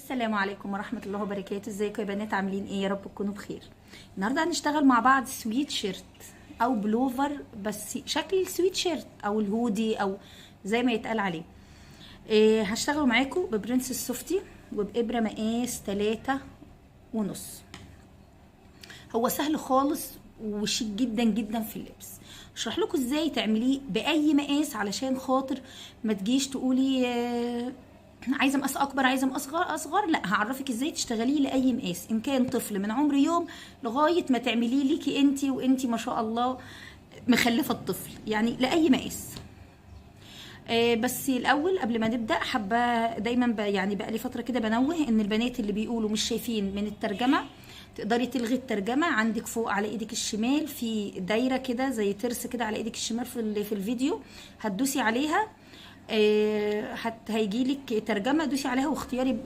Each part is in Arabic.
السلام عليكم ورحمة الله وبركاته. ازيكم يا بنات؟ عاملين ايه؟ يا رب تكونوا بخير. النهارده هنشتغل مع بعض سويت شيرت او بلوفر، بس شكل السويت شيرت او الهودي او زي ما يتقال عليه. هشتغل معاكم ببرنسس سوفتي وبإبرة مقاس 3.5. هو سهل خالص وشيك جدا جدا في اللبس. اشرح لكم ازاي تعمليه باي مقاس علشان خاطر ما تجيش تقولي عايزه مقاس اكبر، عايزه مقاس اصغر. لا، هعرفك ازاي تشتغليه لاي مقاس، ان كان طفل من عمر يوم لغايه ما تعمليه ليكي انتي وانتي ما شاء الله مخلفه الطفل، يعني لاي مقاس. بس الاول قبل ما نبدا حابه دايما يعني بقى لي فتره كده بنوه ان البنات اللي بيقولوا مش شايفين من الترجمه، تقدري تلغي الترجمه. عندك فوق على ايدك الشمال في دايره كده زي ترس كده على ايدك الشمال في الفيديو، هتدوسي عليها هيجيلك ترجمه، دوسي عليها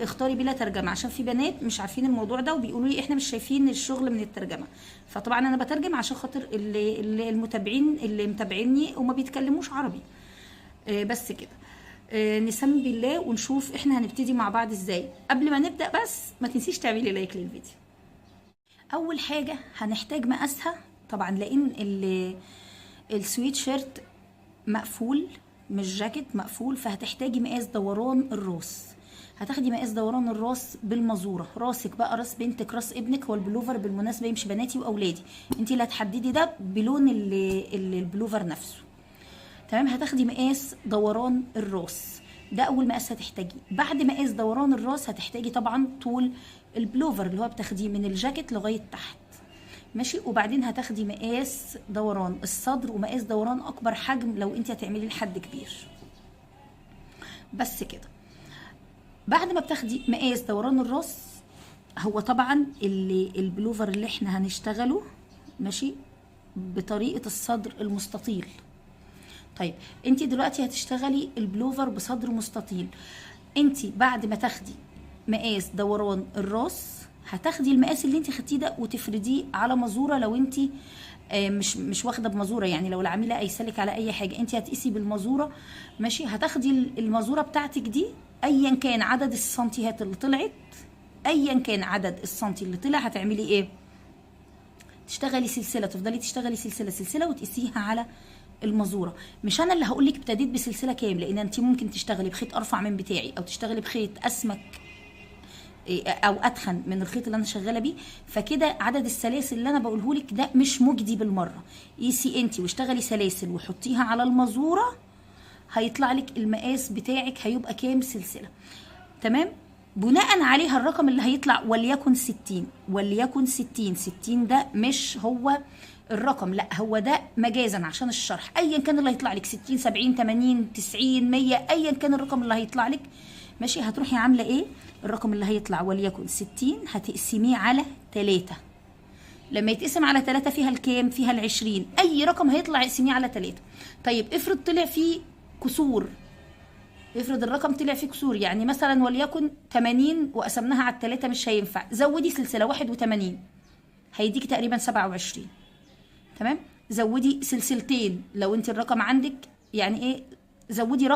اختاري بلا ترجمه، عشان في بنات مش عارفين الموضوع ده وبيقولوا لي احنا مش شايفين الشغل من الترجمه. فطبعا انا بترجم عشان خاطر المتابعين اللي متابعيني وما بيتكلموش عربي. بس كده. نسمي بالله ونشوف احنا هنبتدي مع بعض ازاي. قبل ما نبدا بس ما تنسيش تعملي لايك للفيديو. اول حاجه هنحتاج مقاسها طبعا، لان السويت شيرت مقفول، مش جاكيت مقفول، فهتحتاجي مقاس دوران الراس. هتاخدي مقاس دوران الراس بالمزوره، راسك بقى راس بنتك راس ابنك. هو البلوفر بالمناسبه يمشي بناتي واولادي، انت اللي هتحددي ده بلون البلوفر نفسه. تمام. هتاخدي مقاس دوران الراس، ده اول مقاس هتحتاجيه. بعد مقاس دوران الراس هتحتاجي طبعا طول البلوفر اللي هو بتاخديه من الجاكيت لغايه تحت، ماشي. وبعدين هتاخدي مقاس دوران الصدر ومقاس دوران اكبر حجم لو انت هتعملي لحد كبير. بس كده. بعد ما بتاخدي مقاس دوران الراس، هو طبعا البلوفر اللي احنا هنشتغله ماشي بطريقه الصدر المستطيل. طيب انت دلوقتي هتشتغلي البلوفر بصدر مستطيل. انت بعد ما تاخدي مقاس دوران الراس هتاخدي المقاس اللي انت خدتيه ده وتفرديه على مزوره. لو انت مش واخده بمزوره، يعني لو العميله قايسالك على اي حاجه انت هتقيسي بالمزوره، ماشي. هتاخدي المزوره بتاعتك دي ايا كان عدد السنتيات اللي طلعت، ايا كان عدد السنتي اللي طلع، هتعملي ايه؟ تشتغلي سلسله، تفضلي تشتغلي سلسله وتقيسيها على المزوره. مش انا اللي هقول لك ابتديت بسلسله كام، لان انت ممكن تشتغلي بخيط ارفع من بتاعي او تشتغلي بخيط اسمك او اتخن من الخيط اللي انا شغاله بيه، فكده عدد السلاسل اللي انا بقوله لك ده مش مجدي بالمره. قيسي انت واشتغلي سلاسل وحطيها على المزوره، هيطلع لك المقاس بتاعك هيبقى كام سلسله. تمام. بناء عليها الرقم اللي هيطلع وليكن 60، وليكن 60 ده مش هو الرقم، لا هو ده مجازا عشان الشرح. ايا كان اللي هيطلع لك 60 70 80 90 100، ايا كان الرقم اللي هيطلع لك، ماشي. هتروحي عامله ايه؟ الرقم اللي هيطلع وليكن 60 هتقسميه على 3. لما يتقسم على 3 فيها الكام؟ فيها ال20. اي رقم هيطلع اقسميه على 3. طيب افرض طلع فيه كسور، افرض الرقم طلع فيه كسور، يعني مثلا وليكن 80 وقسمناها على 3 مش هينفع. زودي سلسله 81 هيديكي تقريبا 27. تمام. زودي سلسلتين لو انت الرقم عندك يعني ايه، زودي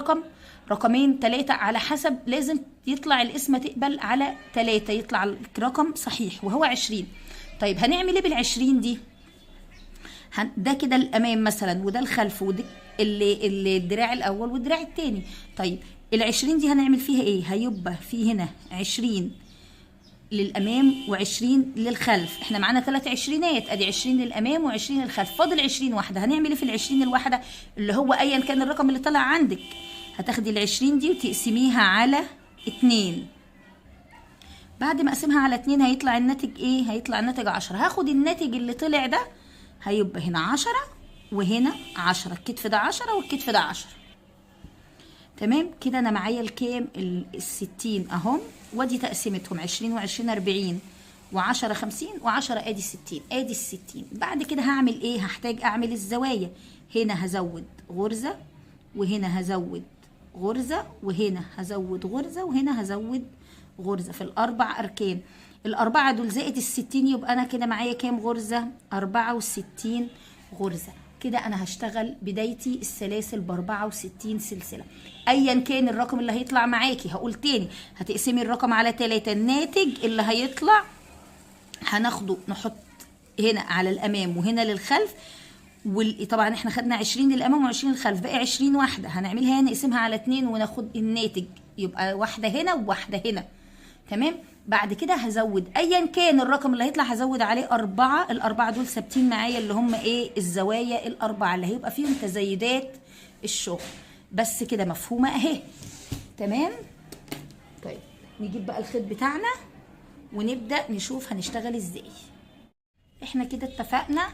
رقمين 3 على حسب، لازم يطلع القسمه تقبل على 3 يطلع الرقم صحيح وهو 20. طيب هنعمل ايه بال20 دي؟ ده كده الامام مثلا وده الخلف وده اللي الدراع الاول والدراع الثاني. طيب ال20 دي هنعمل فيها ايه؟ هيبقى في هنا 20 للامام و20 للخلف. احنا معانا 3 عشرينات، ادي 20 للامام و20 للخلف، فاضل 20 واحده. هنعمل ايه في ال20 الواحده اللي هو ايا كان الرقم اللي طلع عندك؟ هتاخدي ال20 دي وتقسميها على 2. بعد ما اقسمها على 2 هيطلع الناتج ايه؟ هيطلع الناتج 10. هاخد الناتج اللي طلع ده، هيبقى هنا 10 وهنا 10، الكتف ده 10 والكتف ده 10. تمام كده. انا معايا الكام؟ ال60 اهم، وادي تقسيمتهم 20 و20 40 و10 50 و10 ادي 60. ادي ال60. بعد كده هعمل ايه؟ هحتاج اعمل الزوايا. هنا هزود غرزه وهنا هزود غرزه وهنا هزود غرزه وهنا هزود غرزه في الاربع اركان. الاربعه دول زائد ال60 يبقى انا كده معايا كام غرزه؟ 64 غرزه. كده انا هشتغل بدايتي السلاسل ب 64 سلسله. ايا كان الرقم اللي هيطلع معاكي، هقول تاني، هتقسمي الرقم على 3، الناتج اللي هيطلع هناخده نحط هنا على الامام وهنا للخلف. طبعا احنا خدنا 20 للامام و20 للخلف، باقي 20 واحده هنعملها هنا، نقسمها على 2 وناخد الناتج، يبقى واحده هنا وواحده هنا. تمام. بعد كده هزود ايا كان الرقم اللي هيطلع، هزود عليه 4. ال4 دول ثابتين معايا، اللي هم ايه؟ الزوايا ال4 اللي هيبقى فيهم تزايدات الشغل. بس كده مفهومه اهي. تمام. طيب نجيب بقى الخيط بتاعنا ونبدا نشوف هنشتغل ازاي. احنا كده اتفقنا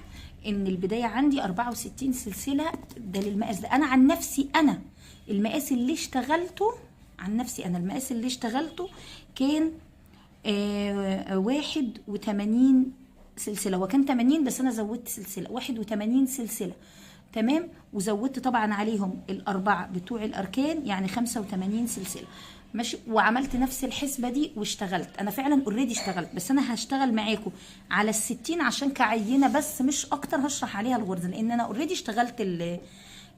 ان البدايه عندي 64 سلسله، ده للمقاس ده. انا عن نفسي، انا المقاس اللي اشتغلته عن نفسي، انا المقاس اللي اشتغلته كان 81 سلسله، وكان 80 بس انا زودت سلسله، 81 سلسله. تمام. وزودت طبعا عليهم الاربعه بتوع الاركان، يعني 85 سلسله. ماشي. وعملت نفس الحسبه دي واشتغلت. انا فعلا اوريدي اشتغلت، بس انا هشتغل معاكم على ال60 عشان كعينه بس، مش اكتر. هشرح عليها الغرزه لان انا اوريدي اشتغلت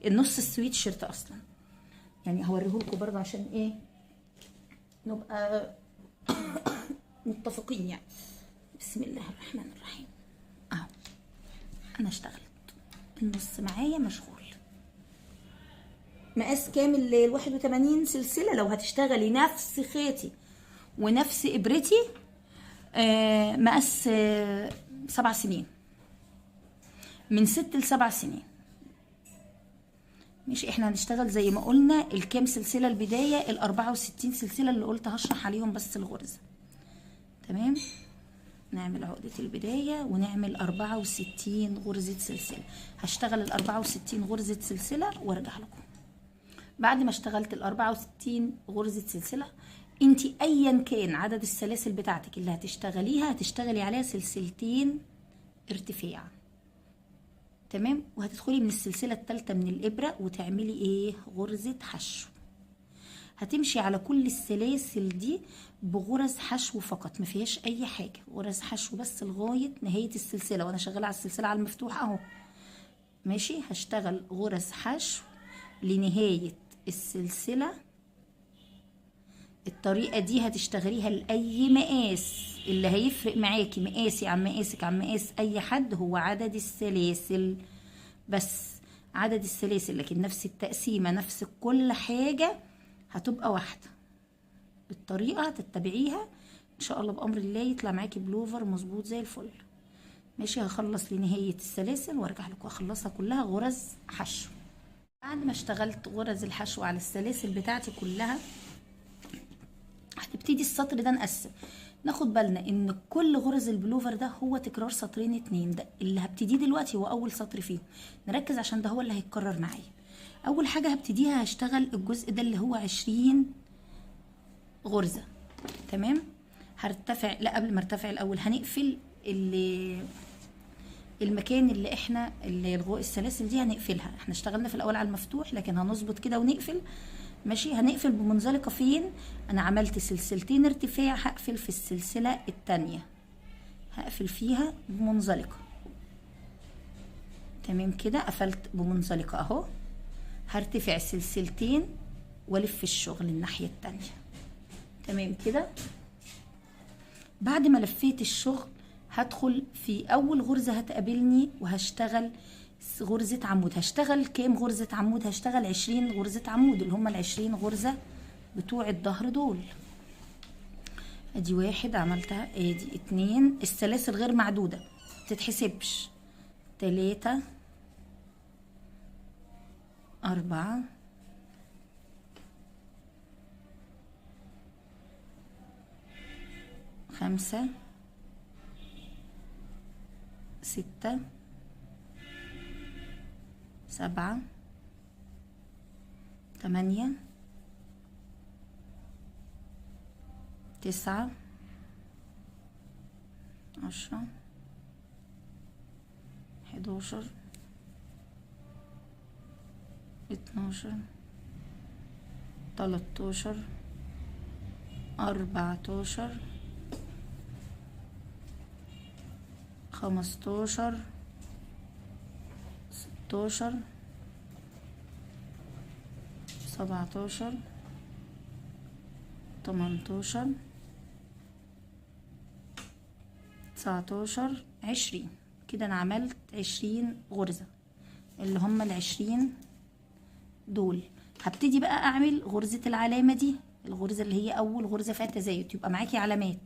النص السويت شيرت اصلا. يعني هوريهولكم برضه عشان ايه نبقى متفقين يعني. بسم الله الرحمن الرحيم. اهو انا اشتغلت النص معايا مشغول. مقاس كامل ال 81 سلسله. لو هتشتغلي نفس خيطي ونفس ابرتي، مقاس 7 سنين، من 6 ل7 سنين. مش احنا هنشتغل زي ما قلنا الكام سلسله البدايه؟ ال 64 سلسله اللي قلت هشرح عليهم بس الغرزه. تمام. نعمل عقدة البداية ونعمل 64 غرزة سلسلة. هشتغل ال 64 غرزة سلسلة وارجع لكم. بعد ما اشتغلت ال 64 غرزة سلسلة، انتي ايا كان عدد السلاسل بتاعتك اللي هتشتغليها، هتشتغلي عليها سلسلتين ارتفاع. تمام. وهتدخلي من السلسلة الثالثة من الابرة وتعملي ايه؟ غرزة حشو. هتمشي على كل السلاسل دي بغرز حشو فقط، ما فيهاش اي حاجه، غرز حشو بس لغايه نهايه السلسله. وانا شغاله على السلسله على المفتوح اهو. ماشي. هشتغل غرز حشو لنهايه السلسله. الطريقه دي هتشتغليها لاي مقاس. اللي هيفرق معاكي مقاسي عن مقاسك عن مقاس اي حد هو عدد السلاسل بس، عدد السلاسل. لكن نفس التقسيمه، نفس كل حاجه هتبقى واحده. بالطريقه هتتبعيها ان شاء الله بامر الله يطلع معاكي بلوفر مظبوط زي الفل. ماشي. هخلص لنهايه السلاسل وارجع لكم اخلصها كلها غرز حشو. بعد ما اشتغلت غرز الحشو على السلاسل بتاعتي كلها، هنبتدي السطر ده نقسم. ناخد بالنا ان كل غرز البلوفر ده هو تكرار سطرين اتنين. ده اللي هبتديه دلوقتي هو اول سطر فيهم، نركز عشان ده هو اللي هيتكرر معايا. اول حاجه هبتديها هشتغل الجزء ده اللي هو 20 غرزه. تمام. هرتفع، لا قبل ما ارتفع الاول هنقفل المكان اللي احنا السلاسل دي هنقفلها. احنا اشتغلنا في الاول على المفتوح، لكن هنظبط كده ونقفل. ماشي. هنقفل بمنزلقه فين؟ انا عملت سلسلتين ارتفاع، هقفل في السلسله الثانيه، هقفل فيها بمنزلقه. تمام كده. قفلت بمنزلقه اهو. هرتفع سلسلتين والف الشغل الناحيه الثانيه. تمام كده. بعد ما لفيت الشغل هدخل في اول غرزه هتقابلني وهشتغل غرزه عمود. هشتغل كام غرزه عمود؟ هشتغل 20 غرزه عمود، اللي هم ال20 غرزه بتوع الظهر دول. ادي واحد عملتها، ادي 2. السلاسل غير معدوده متتحسبش. 3 4 5 6 7 8 9 10 11 12 13 14 15 16 17 18 19 20. كده انا عملت 20 غرزة اللي هم ال20 دول. هبتدي بقى اعمل غرزة العلامة دي، الغرزة اللي هي اول غرزة فيها تزايد، يبقى معاكي علامات.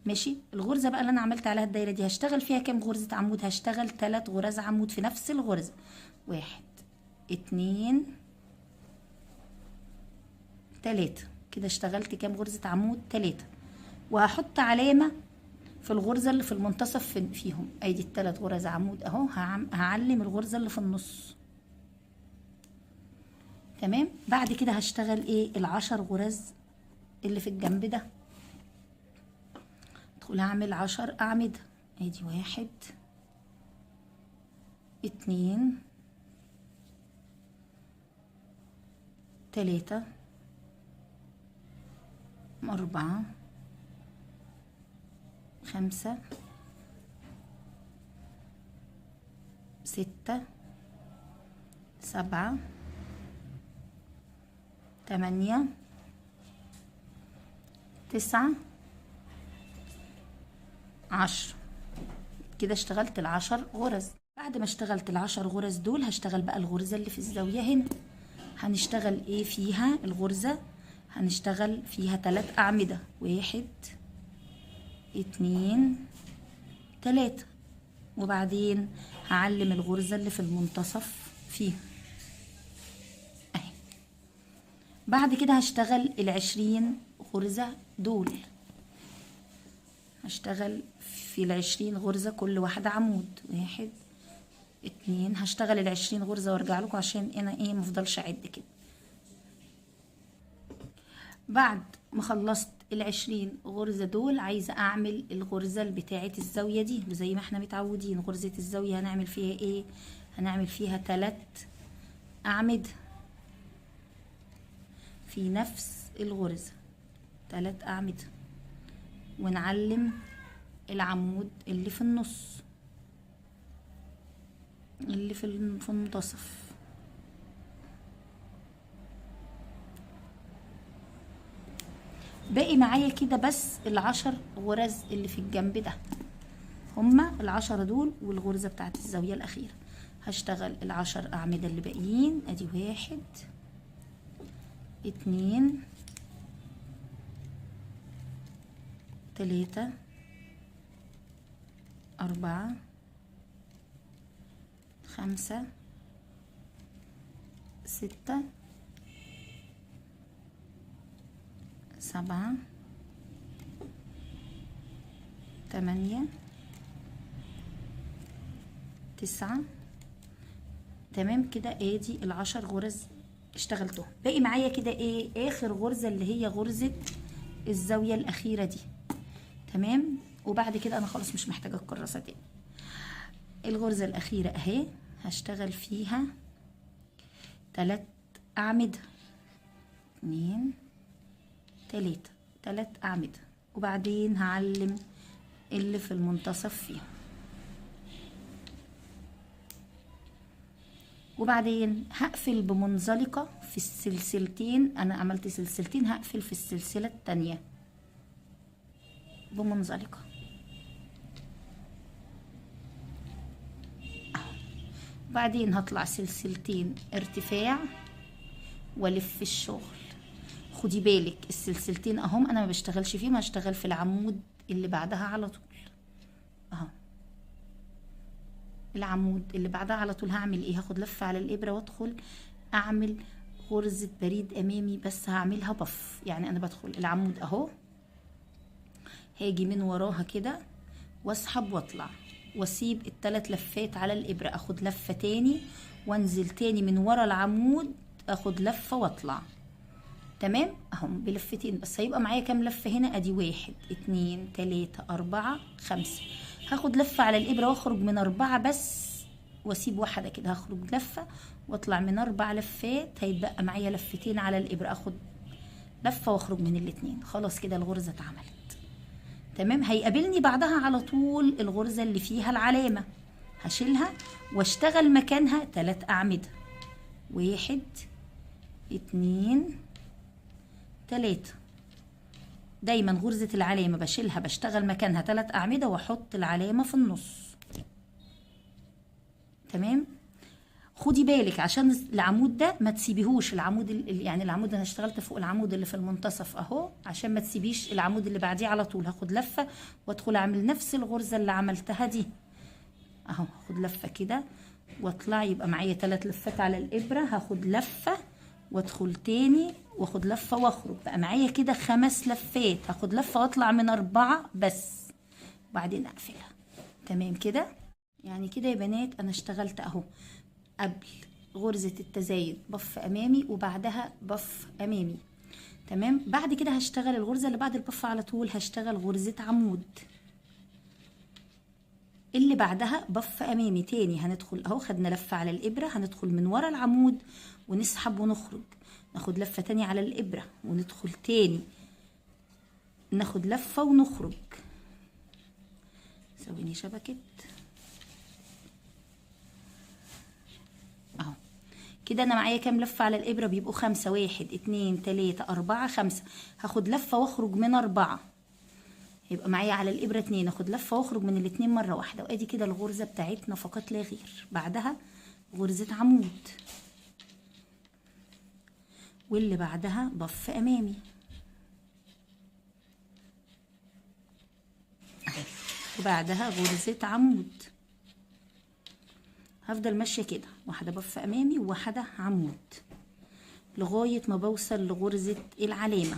ماشي. الغرزة بقى اللي انا عملت عليها الدايرة دي هشتغل فيها كام غرزة عمود؟ هشتغل 3 غرز عمود في نفس الغرزة. 1 2 3. كده اشتغلت كام غرزة عمود؟ 3. وهحط علامة في الغرزة اللي في المنتصف فيهم. ادي ال3 غرز عمود اهو. هعلم الغرزة اللي في النص. تمام. بعد كده هشتغل ايه؟ ال10 غرز اللي في الجنب ده. ادخل اعمل 10 اعمدة. ادي 1 2 3 4 5 6 7 8 9 10. كده اشتغلت ال10 غرز. بعد ما اشتغلت ال10 غرز دول هشتغل بقى الغرزة اللي في الزاوية هنا. هنشتغل ايه فيها الغرزة؟ هنشتغل فيها 3 أعمدة. 1 2 3. وبعدين هعلم الغرزة اللي في المنتصف فيها اهي. بعد كده هشتغل ال20 غرزة دول. هشتغل في ال20 غرزة كل واحدة عمود. 1 2. هشتغل ال20 غرزة وارجع لكم عشان انا ايه مفضلش اعد كده. بعد ما خلصت ال20 غرزة دول عايزة اعمل الغرزة بتاعة الزاوية دي زي ما احنا متعودين. غرزة الزاوية هنعمل فيها ايه؟ هنعمل فيها 3 أعمدة في نفس الغرزة. 3 أعمدة ونعلم العمود اللي في النص اللي في المنتصف. باقي معايا كده بس ال10 غرز اللي في الجنب ده. هما ال10 دول والغرزة بتاعت الزاوية الأخيرة. هشتغل ال10 أعمدة اللي باقيين. ادي 1 2 3 4 5 6 7 8 9. تمام كده. ادي ال10 غرز اشتغلتهم. باقي معايا كده ايه؟ اخر غرزة اللي هي غرزة الزاوية الأخيرة دي. تمام. وبعد كده انا خلاص مش محتاجة الكراسة تاني. الغرزة الأخيرة اهي هشتغل فيها 3 أعمدة. 2 3. 3 أعمدة. وبعدين هعلم اللي في المنتصف فيها. وبعدين هقفل بمنزلقة في السلسلتين. انا عملت سلسلتين، هقفل في السلسلة التانية بمنزلقة. وبعدين هطلع سلسلتين ارتفاع والف الشغل. خدي بالك السلسلتين اهم انا ما بشتغلش فيهم، هشتغل في العمود اللي بعدها على طول اهو. العمود اللي بعدها على طول هعمل ايه؟ هاخد لفة على الابرة وادخل اعمل غرزة بريد امامي، بس هعملها بف. يعني انا بدخل العمود اهو، هاجي من وراها كده واسحب واطلع واسيب ال3 لفات على الابرة، اخد لفة تاني وانزل تاني من ورا العمود، اخد لفة واطلع. تمام اهم بلفتين بس. هيبقى معايا كام لفة هنا؟ ادي 1 2 3 4 5. هاخد لفة على الابرة واخرج من 4 بس واسيب واحدة كده، هخرج لفة واطلع من 4 لفات، هيتبقى معايا لفتين على الابرة، اخد لفة واخرج من الاتنين. خلاص كده الغرزة اتعملت. تمام. هيقابلني بعدها على طول الغرزة اللي فيها العلامة، هشيلها واشتغل مكانها 3 أعمدة. 1 2 3. دايما غرزة العلامة بشيلها بشتغل مكانها 3 أعمدة واحط العلامة في النص. تمام. خدي بالك عشان العمود ده ما تسيبيهوش، العمود يعني العمود انا اشتغلت فوق العمود اللي في المنتصف اهو، عشان ما تسيبيش العمود اللي بعديه على طول. هاخد لفة وادخل اعمل نفس الغرزة اللي عملتها دي اهو. هاخد لفة كده واطلع، يبقى معايا 3 لفات على الابرة. هاخد لفة وادخل تاني واخد لفة واخرج، بقى معايا كده 5 لفات. هاخد لفة واطلع من 4 بس وبعدين اقفلها. تمام كده. يعني كده يا بنات انا اشتغلت اهو قبل غرزة التزايد بف امامي وبعدها بف امامي. تمام. بعد كده هشتغل الغرزة اللي بعد البف على طول، هشتغل غرزة عمود اللي بعدها بف امامي تاني. هندخل اهو، خدنا لفة على الابرة، هندخل من ورا العمود ونسحب ونخرج، ناخد لفة تاني على الابرة وندخل تاني، ناخد لفة ونخرج. ثواني شبكة اهو كده. انا معايا كام لفة على الابرة؟ بيبقوا 5. 1 2 3 4 5. هاخد لفة واخرج من 4، يبقى معايا على الابرة 2. اخد لفة واخرج من الاتنين مرة واحدة، وادي كده الغرزة بتاعتنا فقط لا غير. بعدها غرزة عمود واللي بعدها بف امامي وبعدها غرزة عمود. هفضل ماشية كده، واحدة بف امامي وواحدة عمود لغاية ما بوصل لغرزة العلامة.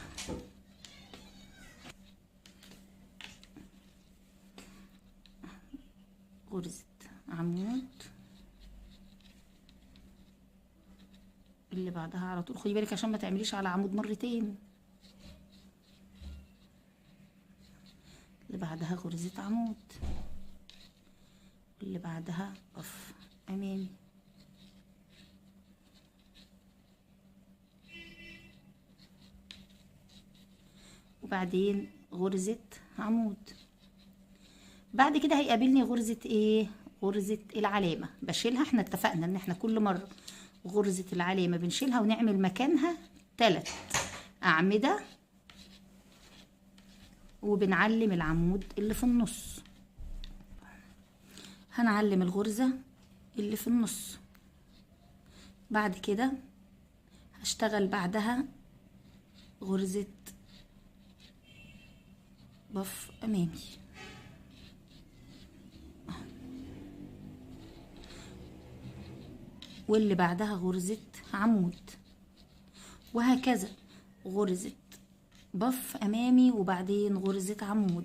غرزة عمود اللي بعدها على طول. خدي بالك عشان ما تعمليش على عمود مرتين. اللي بعدها غرزة عمود اللي بعدها بف امامي وبعدين غرزة عمود. بعد كده هيقابلني غرزة ايه؟ غرزة العلامة. بشيلها، احنا اتفقنا ان احنا كل مرة غرزة العلامة بنشيلها ونعمل مكانها 3 أعمدة وبنعلم العمود اللي في النص. هنعلم الغرزة اللي في النص. بعد كده هشتغل بعدها غرزة بف أمامي واللي بعدها غرزة عمود، وهكذا غرزة بف أمامي وبعدين غرزة عمود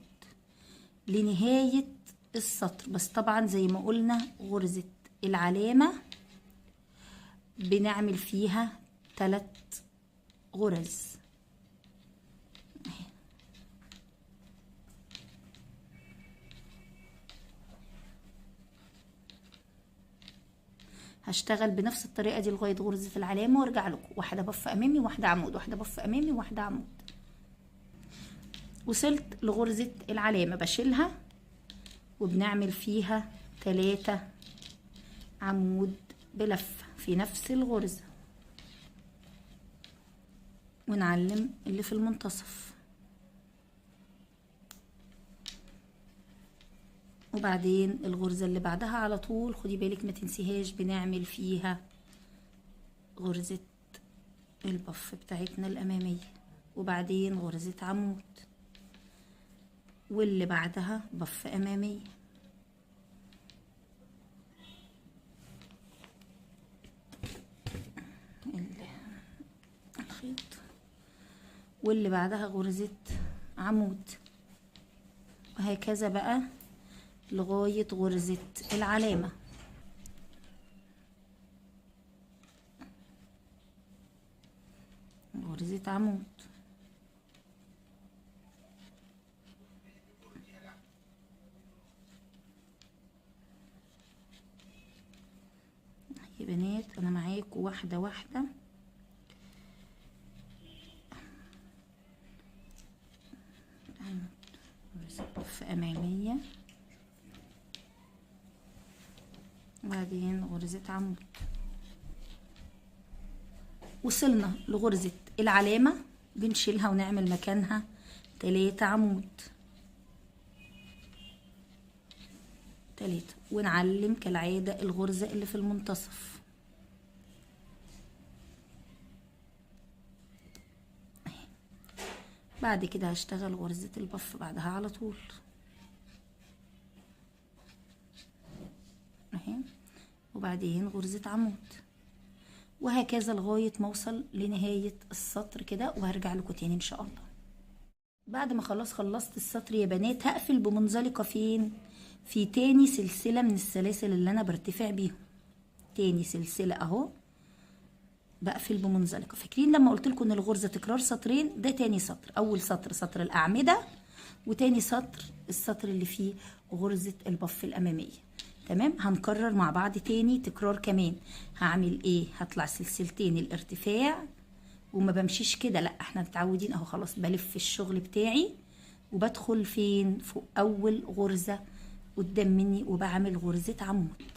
لنهاية السطر. بس طبعا زي ما قلنا غرزة العلامة بنعمل فيها 3 غرز. هشتغل بنفس الطريقة دي لغاية غرزة العلامة وارجع لكم. واحدة بف أمامي واحدة عمود، واحدة بف أمامي واحدة عمود. وصلت لغرزة العلامة بشيلها وبنعمل فيها 3 عمود بلفة في نفس الغرزة ونعلم اللي في المنتصف. وبعدين الغرزة اللي بعدها على طول خدي بالك ما تنسيهاش، بنعمل فيها غرزة البف بتاعتنا الأمامية وبعدين غرزة عمود واللي بعدها بف أمامية الخيط واللي بعدها غرزة عمود، وهكذا بقى لغاية غرزة العلامة. غرزة عمود يا بنات. انا معاكم واحدة واحدة. غرزة بف أمامية وبعدين غرزة عمود. وصلنا لغرزة العلامة، بنشيلها ونعمل مكانها 3 عمود، 3، ونعلم كالعادة الغرزة اللي في المنتصف. بعد كده هشتغل غرزة البف بعدها على طول اهي، وبعدين غرزة عمود، وهكذا لغاية ما اوصل لنهاية السطر كده، وهرجع لكم تاني ان شاء الله. بعد ما خلصت السطر يا بنات، هقفل بمنزلقة فين؟ في تاني سلسلة من السلاسل اللي انا برتفع بيهم. تاني سلسلة اهو بقفل بمنزلقة. فاكرين لما قلت لكم ان الغرزة تكرار سطرين؟ ده تاني سطر. اول سطر سطر الاعمدة، وتاني سطر السطر اللي فيه غرزة البف الامامية. تمام، هنكرر مع بعض تاني تكرار كمان. هعمل ايه؟ هطلع سلسلتين الارتفاع، وما بمشيش كده، لا احنا متعودين اهو خلاص بلف الشغل بتاعي وبدخل فين؟ فوق اول غرزة قدام مني وبعمل غرزة عمود،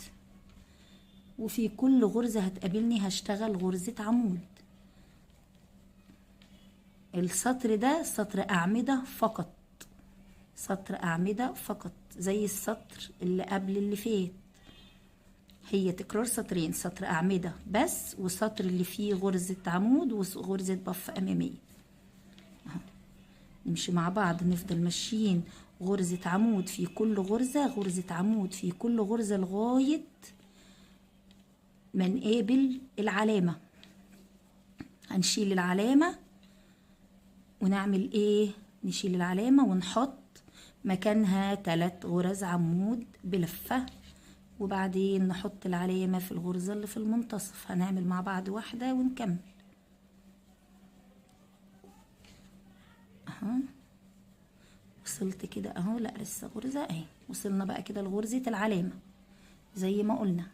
وفي كل غرزة هتقابلني هشتغل غرزة عمود. السطر ده سطر أعمدة فقط، سطر أعمدة فقط زي السطر اللي قبل اللي فات. هي تكرار سطرين، سطر أعمدة بس، وسطر اللي فيه غرزة عمود وغرزة بف أمامية. نمشي مع بعض، نفضل ماشيين غرزة عمود في كل غرزة، غرزة عمود في كل غرزة لغاية ما نقابل العلامة. هنشيل العلامة ونعمل ايه؟ نشيل العلامة ونحط مكانها 3 غرز عمود بلفة، وبعدين نحط العلامة في الغرزة اللي في المنتصف. هنعمل مع بعض واحدة ونكمل اهو. وصلت كده اهو، لا لسه غرزة اهي. وصلنا بقى كده لغرزة العلامة زي ما قلنا.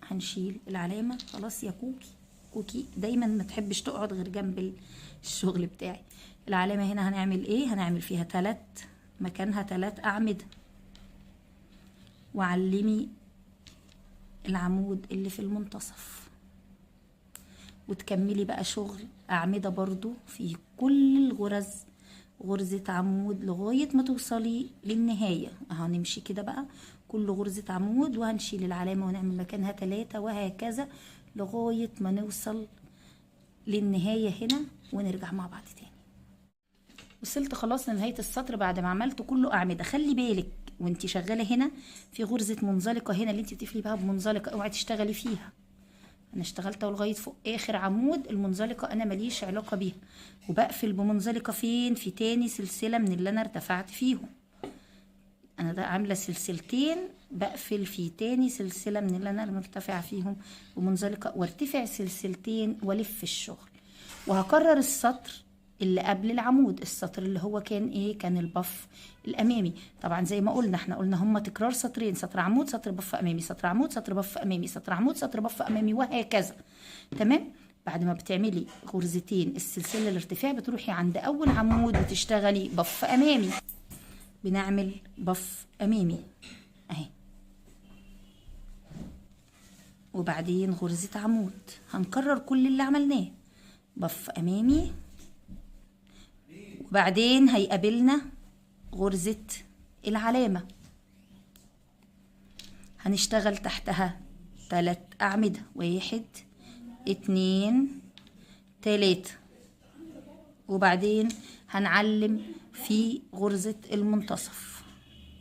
هنشيل العلامة خلاص يا كوكي. كوكي دايما ما تحبش تقعد غير جنب الشغل بتاعي. العلامة هنا هنعمل ايه؟ هنعمل فيها مكانها 3 أعمدة، وعلمي العمود اللي في المنتصف، وتكملي بقى شغل أعمدة برضو في كل الغرز، غرزة عمود لغاية ما توصلي للنهاية. هنمشي كده بقى كل غرزة عمود، وهنشيل العلامة ونعمل مكانها 3، وهكذا لغاية ما نوصل للنهاية هنا، ونرجع مع بعض تاني. وصلت خلاص لنهاية السطر بعد ما عملت كله أعمدة. خلي بالك وانتي شغالة هنا في غرزة منزلقة هنا اللي انتي بتقفلي بها بمنزلقة، اوعي تشتغلي فيها. انا اشتغلت لغايه فوق اخر عمود، المنزلقه انا ماليش علاقه بيها، وبقفل بمنزلقه فين؟ في تاني سلسله من اللي انا ارتفعت فيهم. انا ده عامله سلسلتين، بقفل في تاني سلسله من اللي انا مرتفعه فيهم بمنزلقه، وارتفع سلسلتين والف الشغل. وهكرر السطر اللي قبل العمود، السطر اللي هو كان ايه؟ كان البف الامامي. طبعا زي ما قلنا، احنا قلنا هما تكرار سطرين، سطر عمود سطر بف امامي، سطر عمود سطر بف امامي، سطر عمود سطر بف امامي، وهكذا. تمام. بعد ما بتعملي غرزتين السلسله الارتفاع، بتروحي عند اول عمود وتشتغلي بف امامي. بنعمل بف امامي اهي، وبعدين غرزه عمود. هنكرر كل اللي عملناه، بف امامي، وبعدين هيقابلنا غرزة العلامة، هنشتغل تحتها 3 أعمدة، 1 2 3، وبعدين هنعلم في غرزة المنتصف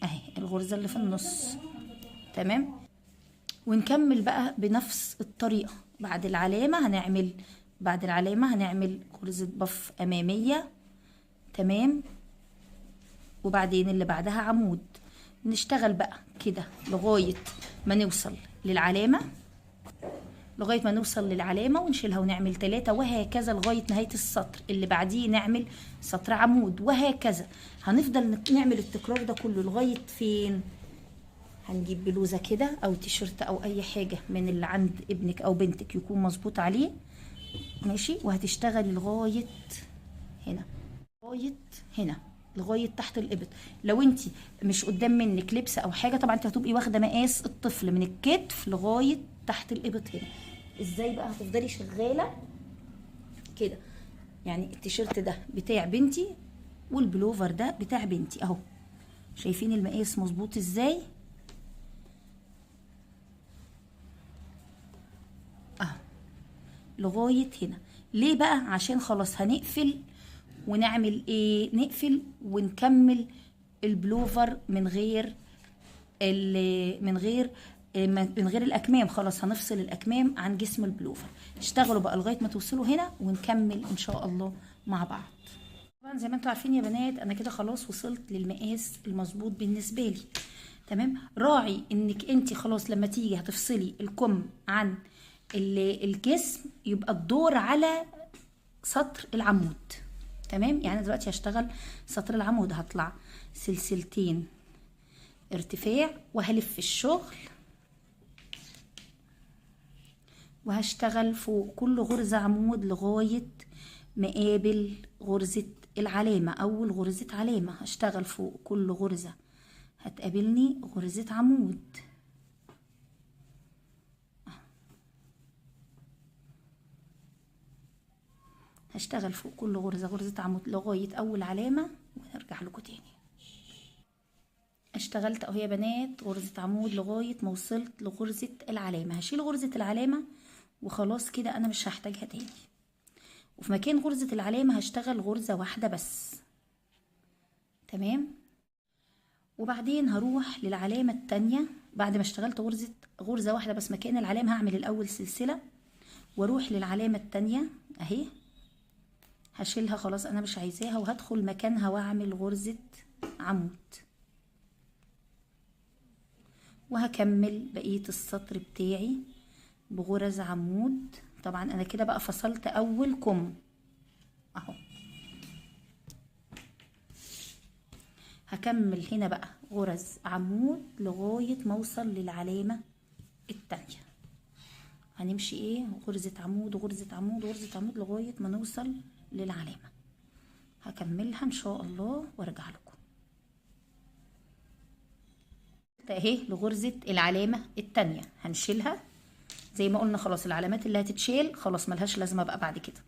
اهي، الغرزة اللي في النص. تمام. ونكمل بقى بنفس الطريقة. بعد العلامة هنعمل غرزة بف أمامية. تمام. وبعدين اللي بعدها عمود. نشتغل بقى كده لغاية ما نوصل للعلامة، ونشيلها ونعمل 3، وهكذا لغاية نهاية السطر اللي بعديه نعمل سطر عمود، وهكذا. هنفضل نعمل التكرار ده كله لغاية فين؟ هنجيب بلوزة كده او تيشرت او اي حاجة من اللي عند ابنك او بنتك يكون مظبوط عليه، ماشي، وهتشتغلي لغاية هنا، لغاية هنا لغايه تحت الابط. لو انت مش قدام منك لبس او حاجه، طبعا انت هتبقي واخده مقاس الطفل من الكتف لغايه تحت الابط هنا. ازاي بقى؟ هتفضلي شغاله كده، يعني التيشيرت ده بتاع بنتي والبلوفر ده بتاع بنتي اهو، شايفين المقاس مظبوط ازاي اهو لغايه هنا. ليه بقى؟ عشان خلاص هنقفل ونعمل ايه، نقفل ونكمل البلوفر من غير من غير الاكمام. خلاص هنفصل الاكمام عن جسم البلوفر. اشتغلوا بقى لغايه ما توصلوا هنا ونكمل ان شاء الله مع بعض. طبعا زي ما انتم عارفين يا بنات، انا كده خلاص وصلت للمقاس المظبوط بالنسبه لي. تمام. راعي انك انت خلاص لما تيجي هتفصلي الكم عن الجسم، يبقى الدور على سطر العمود. تمام. يعني دلوقتي هشتغل سطر العمود، هطلع سلسلتين ارتفاع وهلف الشغل، وهشتغل فوق كل غرزة عمود لغاية مقابل غرزة العلامة. أول غرزة علامة هشتغل فوق كل غرزة هتقابلني غرزة عمود. هشتغل فوق كل غرزة عمود لغاية أول علامة ونرجع لكم تاني. اشتغلت اهو يا بنات غرزة عمود لغاية ما وصلت لغرزة العلامة. هشيل غرزة العلامة وخلاص كده انا مش هحتاجها تاني. وفي مكان غرزة العلامة هشتغل غرزة واحدة بس. تمام. وبعدين هروح للعلامة التانية. بعد ما اشتغلت غرزة واحدة بس مكان العلامة، هعمل الاول سلسلة واروح للعلامة التانية اهي، هشيلها خلاص انا مش عايزاها، وهدخل مكانها واعمل غرزة عمود، وهكمل بقية السطر بتاعي بغرز عمود. طبعا انا كده بقى فصلت اول كم اهو. هكمل هنا بقى غرز عمود لغاية ما اوصل للعلامة التانية. هنمشي ايه، غرزة عمود وغرزة عمود وغرزة عمود لغاية ما نوصل للعلامة. هكملها ان شاء الله وارجع لكم. اهي لغرزة العلامة التانية هنشيلها زي ما قلنا. خلاص العلامات اللي هتتشيل خلاص ملهاش لازمة بقى بعد كده.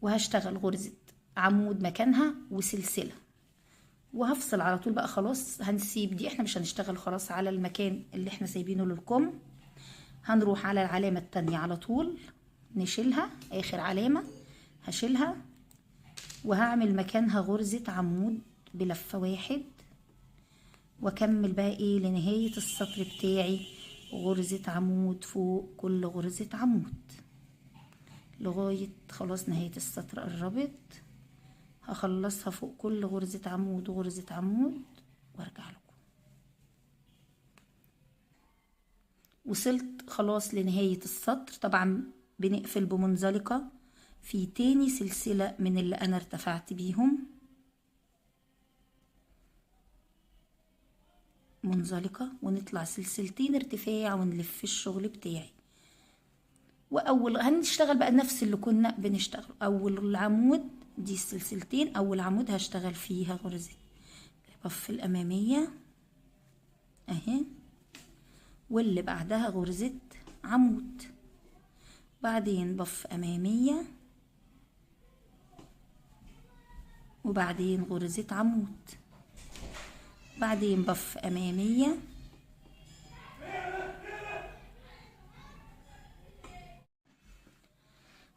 وهشتغل غرزة عمود مكانها وسلسلة، وهفصل على طول بقى. خلاص هنسيب دي، احنا مش هنشتغل خلاص على المكان اللي احنا سايبينه للكم. هنروح على العلامة التانية على طول نشيلها، اخر علامة هشيلها وهعمل مكانها غرزة عمود بلفة واحد، واكمل بقى ايه لنهاية السطر بتاعي غرزة عمود فوق كل غرزة عمود لغاية خلاص نهاية السطر قربت. هخلصها فوق كل غرزة عمود وغرزة عمود وارجع لكم. وصلت خلاص لنهاية السطر. طبعا بنقفل بمنزلقة في تاني سلسلة من اللي انا ارتفعت بيهم، منزلقة، ونطلع سلسلتين ارتفاع ونلف الشغل بتاعي. واول هنشتغل بقى نفس اللي كنا بنشتغل. اول العمود دي السلسلتين، اول عمود هشتغل فيها غرزة البف الامامية اهي، واللي بعدها غرزة عمود، بعدين بف امامية، وبعدين غرزة عمود، بعدين بف امامية،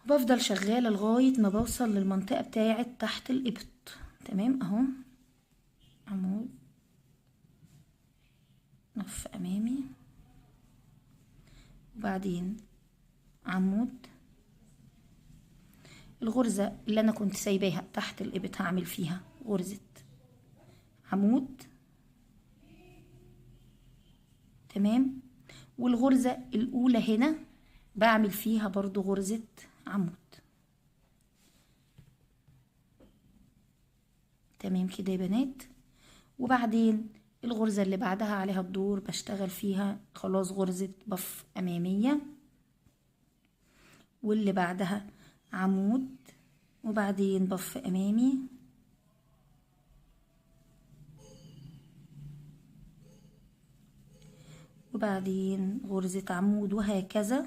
بفضل شغالة لغاية ما بوصل للمنطقة بتاعة تحت الإبط. تمام اهو، عمود بف امامي، وبعدين عمود. الغرزة اللي انا كنت سايباها تحت الإبط هعمل فيها غرزة عمود. تمام. والغرزة الاولى هنا بعمل فيها برضو غرزة عمود. تمام كده يا بنات. وبعدين الغرزة اللي بعدها عليها الدور بشتغل فيها خلاص غرزة بف امامية، واللي بعدها عمود، وبعدين بف امامي، وبعدين غرزة عمود، وهكذا.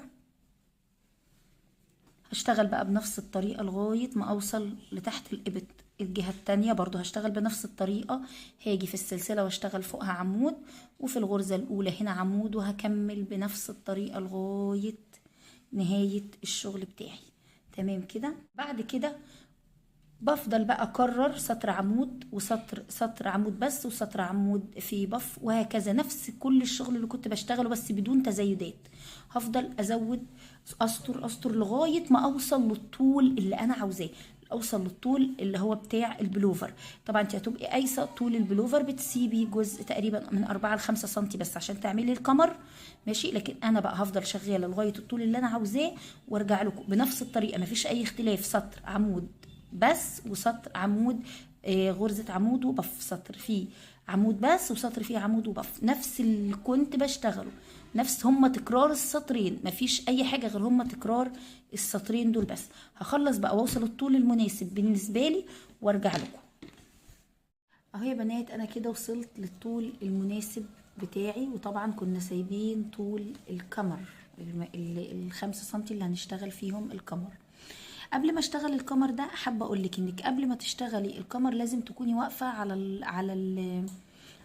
هشتغل بقى بنفس الطريقة لغاية ما اوصل لتحت الإبط. الجهة التانية برضو هشتغل بنفس الطريقة، هاجي في السلسلة واشتغل فوقها عمود، وفي الغرزة الأولى هنا عمود، وهكمل بنفس الطريقة لغاية نهاية الشغل بتاعي. تمام كده. بعد كده بفضل بقى اكرر سطر عمود سطر عمود بس، وسطر عمود في بف، وهكذا نفس كل الشغل اللي كنت بشتغله بس بدون تزايدات. هفضل ازود اسطر لغايه ما اوصل للطول اللي انا عاوزاه، اوصل للطول اللي هو بتاع البلوفر. طبعا انت هتبقي قايسه طول البلوفر، بتسيبي جزء تقريبا من 4 ل 5 سم بس عشان تعملي القمر، ماشي. لكن انا بقى هفضل شغاله لغايه الطول اللي انا عاوزاه، وارجع لكم بنفس الطريقه، مفيش اي اختلاف. سطر عمود بس، وسطر عمود غرزة عمود وبف، سطر فيه عمود بس، وسطر فيه عمود وبف، نفس اللي كنت بشتغله، نفس هما تكرار السطرين، مفيش اي حاجة غير هما تكرار السطرين دول بس. هخلص بقى واوصل الطول المناسب بالنسبة لي وارجع لكم. اهو يا بنات انا كده وصلت للطول المناسب بتاعي، وطبعا كنا سايبين طول الكمر الخمسة سنتي اللي هنشتغل فيهم الكمر. قبل ما اشتغل الكمر ده، حابه اقول لك انك قبل ما تشتغلي الكمر لازم تكوني واقفه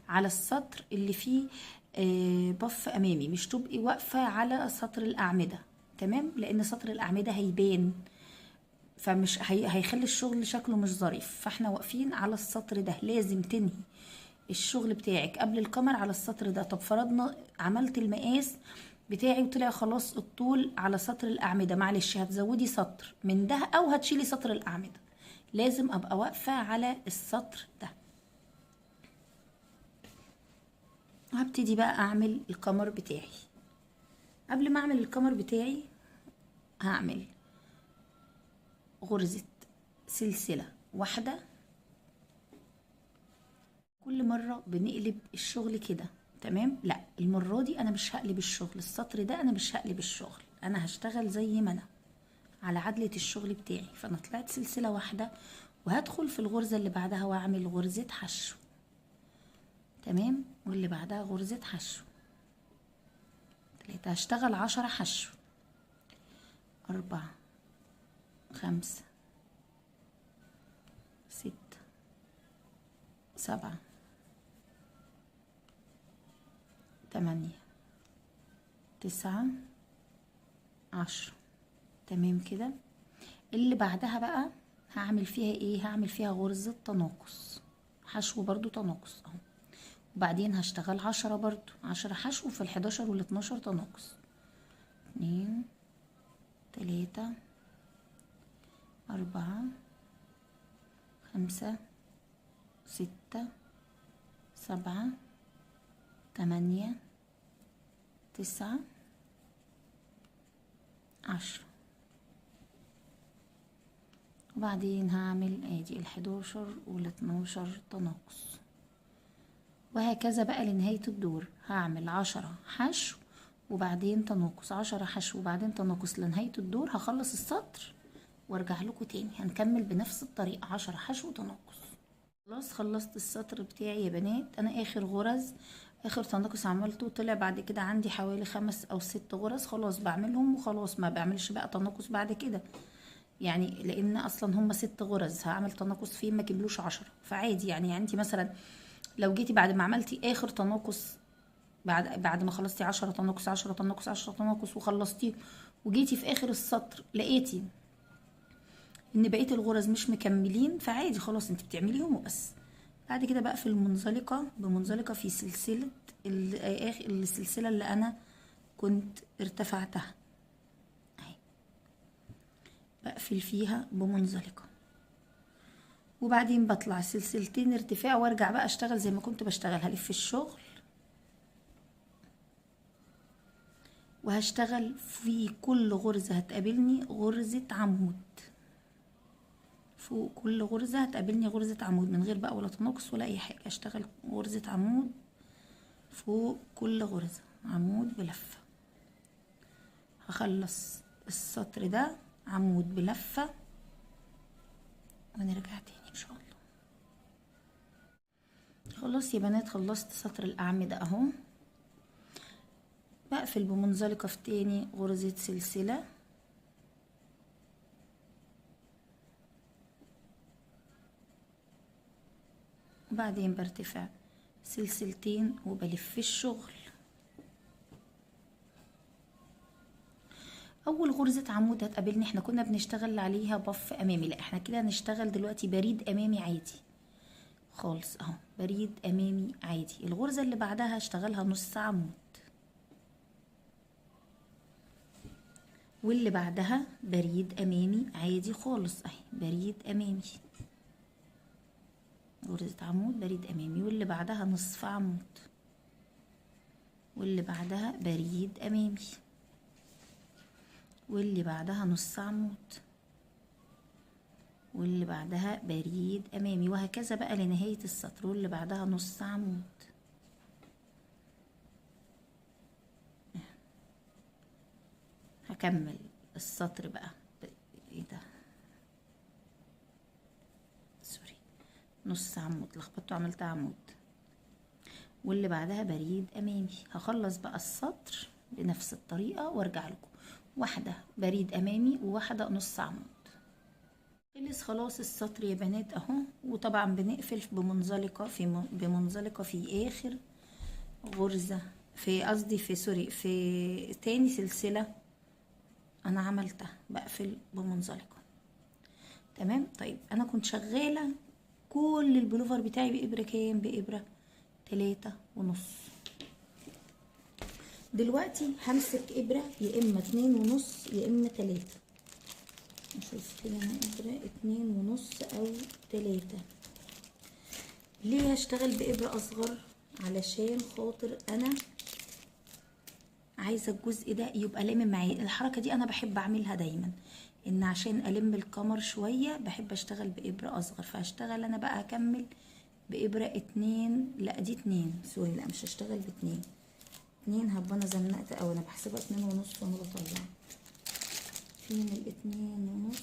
على السطر اللي فيه بف امامي، مش تبقي واقفه على سطر الاعمده. تمام، لان سطر الاعمده هيبان، فمش هيخلي الشغل شكله مش ظريف. فاحنا واقفين على السطر ده، لازم تنهي الشغل بتاعك قبل الكمر على السطر ده. طب فرضنا عملت المقاس بتاعي وطلع خلاص الطول على سطر الأعمدة، معلش هتزودي سطر من ده أو هتشيلي سطر الأعمدة، لازم أبقى واقفة على السطر ده. وهبتدي بقى أعمل الكمر بتاعي. قبل ما أعمل الكمر بتاعي هعمل غرزة سلسلة واحدة. كل مرة بنقلب الشغل كده، تمام؟ لا، المرة دي انا مش هقلب الشغل، السطر ده انا مش هقلب الشغل، انا هشتغل زي ما انا على عدلة الشغل بتاعي. فانا طلعت سلسلة واحدة، وهدخل في الغرزة اللي بعدها واعمل غرزة حشو، تمام؟ واللي بعدها غرزة حشو. تلاتة، هشتغل 10 حشو، 4 5 6 7 8 9 10. تمام كده. اللي بعدها بقى هعمل فيها ايه؟ هعمل فيها غرزة تناقص، حشو برضو تناقص اهو. وبعدين هشتغل 10 برضو، 10 حشو في ال11 وال12 تناقص. 2 3 4 5 6 7 8 9 10. وبعدين هعمل ادي ال11 وال12 تناقص، وهكذا بقى لنهاية الدور. هعمل 10 حشو وبعدين تناقص، 10 حشو وبعدين تناقص لنهاية الدور. هخلص السطر وارجع لكم تاني، هنكمل بنفس الطريقة، 10 حشو تناقص. خلاص خلصت السطر بتاعي يا بنات. انا اخر تناقص عملته طلع بعد كده عندي حوالي 5 أو 6 غرز، خلاص بعملهم وخلاص، ما بعملش بقى تناقص بعد كده، يعني لان اصلا هم 6 غرز هعمل تناقص فيه ما كملوش 10، فعادي. يعني انت مثلا لو جيتي بعد ما عملتي اخر تناقص، بعد ما خلصتي 10 تناقص 10 تناقص 10 تناقص وخلصتيه، وجيتي في اخر السطر لقيتي ان بقيه الغرز مش مكملين، فعادي خلاص انت بتعمليهم وبس. بعد كده بقفل بمنزلقه في سلسله السلسله اللي انا كنت ارتفعتها اهي، بقفل فيها بمنزلقه. وبعدين بطلع سلسلتين ارتفاع وارجع بقى اشتغل زي ما كنت بشتغل. هلف الشغل وهشتغل في كل غرزة هتقابلني غرزة عمود، فوق كل غرزة هتقابلني غرزة عمود من غير بقى ولا تناقص ولا اي حاجة. اشتغل غرزة عمود فوق كل غرزة، عمود بلفة. هخلص السطر ده عمود بلفة ونرجع تاني ان شاء الله. خلاص يا بنات خلصت سطر الاعمدة اهو. بقفل بمنزلقة في تاني غرزة سلسلة، وبعدين برتفع سلسلتين وبلف الشغل. اول غرزة عمود هتقابلني احنا كنا بنشتغل عليها بف امامي، لا احنا كده هنشتغل دلوقتي بريد امامي عادي خالص اهو، بريد امامي عادي. الغرزة اللي بعدها هشتغلها نص عمود، واللي بعدها بريد امامي عادي خالص اهي، بريد امامي، غرزة عمود بريد امامي، واللي بعدها نصف عمود، واللي بعدها بريد امامي، واللي بعدها نص عمود، واللي بعدها بريد امامي، وهكذا بقى لنهاية السطر، واللي بعدها نص عمود. هكمل السطر بقى ايه ده، سوري، نص عمود لخبطت وعملت عمود، واللي بعدها بريد امامي. هخلص بقى السطر بنفس الطريقة وارجع لكم، واحدة بريد امامي وواحدة نص عمود. خلص خلاص السطر يا بنات اهو، وطبعا بنقفل بمنزلقة بمنزلقة في اخر غرزة، في قصدي في سوري في تاني سلسلة انا عملتها، بقفل بمنزلقة. تمام. طيب انا كنت شغالة كل البلوفر بتاعي بإبرة كام؟ بإبرة 3.5. دلوقتي همسك إبرة يا إما 2.5 يا إما 3. نشوف كده أنا إبرة 2.5 أو 3. ليه هشتغل بإبرة أصغر؟ علشان خاطر أنا عايزة الجزء ده يبقى لامم معايا. الحركة دي أنا بحب أعملها دايما، إن عشان ألم القمر شوية بحب أشتغل بإبرة أصغر. فهشتغل أنا بقى هكمل بإبرة 2، لا دي 2 سوري، لا مش هشتغل ب2. 2 هبقى أنا زنقت أوي، أنا بحسبها 2.5 وأنا بطلع. فين 2.5؟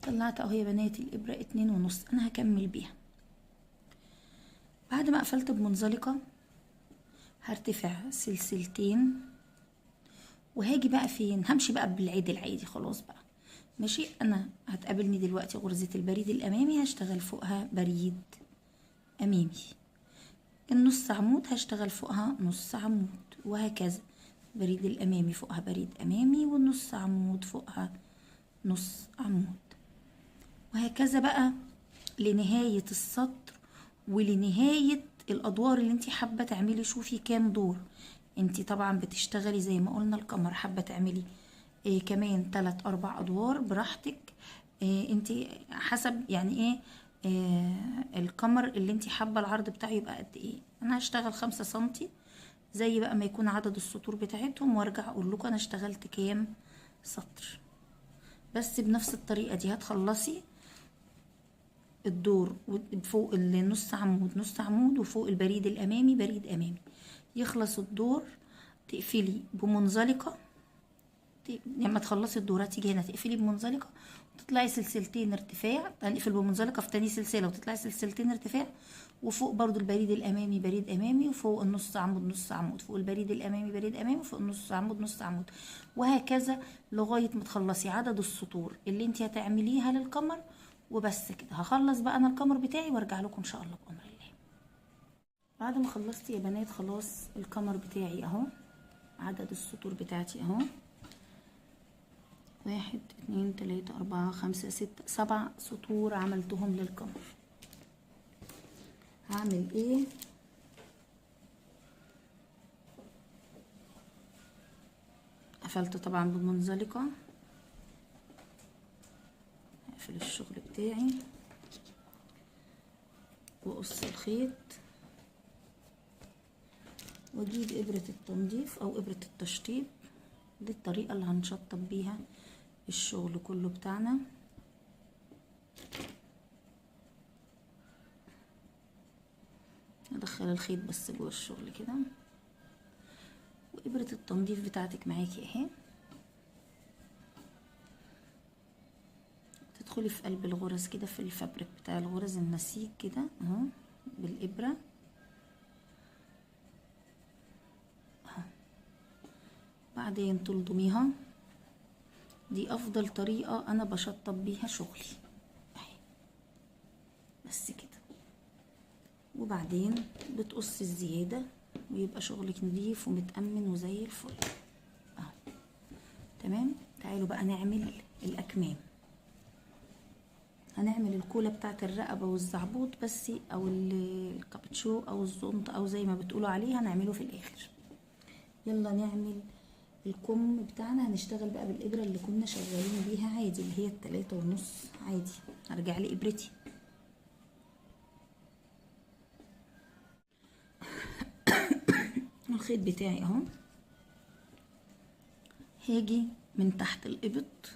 طلعت اهو يا بنات الابره 2.5. انا هكمل بيها بعد ما قفلت بمنزلقه، هرتفع سلسلتين وهاجي بقى فين، همشي بقى بالعيد العادي خلاص بقى ماشي. انا هتقابلني دلوقتي غرزه البريد الامامي، هشتغل فوقها بريد امامي. النص عمود هشتغل فوقها نص عمود، وهكذا بريد الامامي فوقها بريد امامي، والنص عمود فوقها نص عمود، وهكذا بقى لنهاية السطر ولنهاية الأدوار اللي انتي حابة تعملي. شوفي كام دور انتي طبعا بتشتغلي زي ما قلنا القمر، حابة تعملي كمان 3-4 أدوار براحتك. انتي حسب يعني ايه القمر اللي انتي حابة العرض بتاعه يبقى قد ايه. انا هشتغل 5 سنتي زي بقى ما يكون عدد السطور بتاعتهم، وارجع اقول لكم انا اشتغلت كام سطر. بس بنفس الطريقة دي هتخلصي الدور فوق النص عمود نص عمود، وفوق البريد الامامي بريد امامي. يخلص الدور تقفلي بمنزلقه، لما تخلصي الدور هتيجي هنا تقفلي بمنزلقه وتطلعي سلسلتين ارتفاع، هنقفل بمنزلقه في تاني سلسله وتطلعي سلسلتين ارتفاع، وفوق برضو البريد الامامي بريد امامي، وفوق النص عمود نص عمود، فوق البريد الامامي بريد امامي، وفوق النص عمود نص عمود، وهكذا لغايه ما تخلصي عدد السطور اللي انت هتعمليها للقمر. وبس كده هخلص بقى انا القمر بتاعي وارجع لكم ان شاء الله بامر الله. بعد ما خلصت يا بنات خلاص القمر بتاعي اهو، عدد السطور بتاعتي اهو 1 2 3 4 5 6 7 سطور عملتهم للقمر. هعمل ايه؟ قفلت طبعا بمنزلقه، هقفل الشغل بتاعي واقص الخيط واجيب ابرة التنظيف او ابرة التشطيب. دي الطريقة اللي هنشطب بيها الشغل كله بتاعنا. ادخل الخيط بس جوه الشغل كده، وابرة التنظيف بتاعتك معاكي اهي، تدخلي في قلب الغرز كده، في الفابريك بتاع الغرز، النسيج كده اهو بالابره اهو. بعدين تلضميها. دي افضل طريقه انا بشطب بيها شغلي اهي، بس كده. وبعدين بتقصي الزياده ويبقى شغلك نضيف ومتأمن وزي الفل اهو. تمام. تعالوا بقى نعمل الاكمام. هنعمل الكوله بتاعت الرقبه والزعبوط بس، او الكابتشو او الزنط او زي ما بتقولوا عليه، هنعمله في الاخر. يلا نعمل الكم بتاعنا. هنشتغل بقى بالابره اللي كنا شغالين بيها عادي، اللي هي ال3.5 عادي. هرجع لابرتي. الخيط بتاعي اهو. هاجي من تحت الابط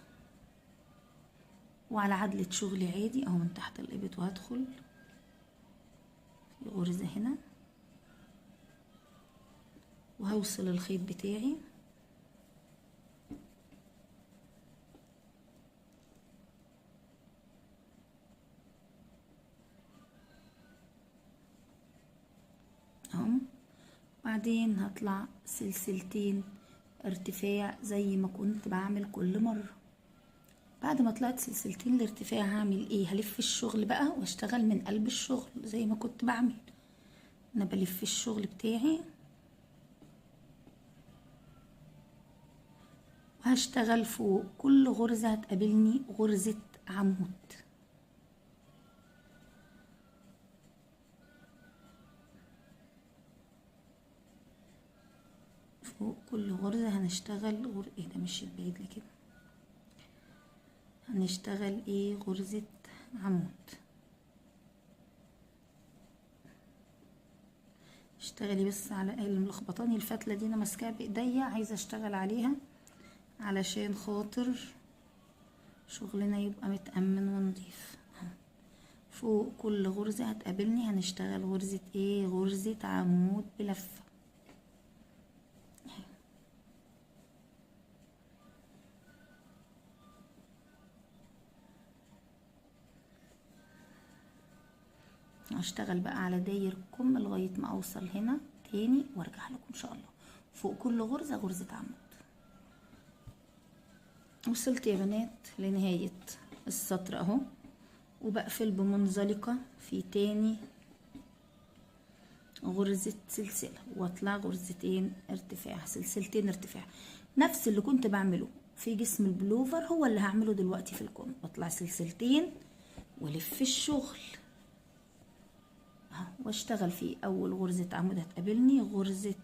وعلى عدلة شغلي عادي اهو من تحت الابط، وهدخل في غرزة هنا وهوصل الخيط بتاعي اهو. بعدين هطلع سلسلتين ارتفاع زي ما كنت بعمل كل مرة. بعد ما طلعت سلسلتين الارتفاع هعمل ايه؟ هلف الشغل بقى واشتغل من قلب الشغل زي ما كنت بعمل. انا بلف الشغل بتاعي وهشتغل فوق كل غرزة هتقابلني غرزة عمود. فوق كل غرزة هنشتغل ايه ده مش بعيد لكده، هنشتغل ايه؟ غرزة عمود. اشتغلي بس على اللي ملخبطاني الفتلة دي، انا ماسكاها بايديا عايزة اشتغل عليها علشان خاطر شغلنا يبقى متأمن ونضيف. فوق كل غرزة هتقابلني هنشتغل غرزة ايه؟ غرزة عمود بلفة. هشتغل بقى على داير الكم لغاية ما اوصل هنا تاني وارجع لكم ان شاء الله. فوق كل غرزة غرزة عمود. وصلت يا بنات لنهاية السطر اهو، وبقفل بمنزلقة في تاني غرزة سلسلة واطلع غرزتين ارتفاع، سلسلتين ارتفاع، نفس اللي كنت بعمله في جسم البلوفر هو اللي هعمله دلوقتي في الكم. بطلع سلسلتين والف الشغل واشتغل في اول غرزة عمود هتقابلني غرزة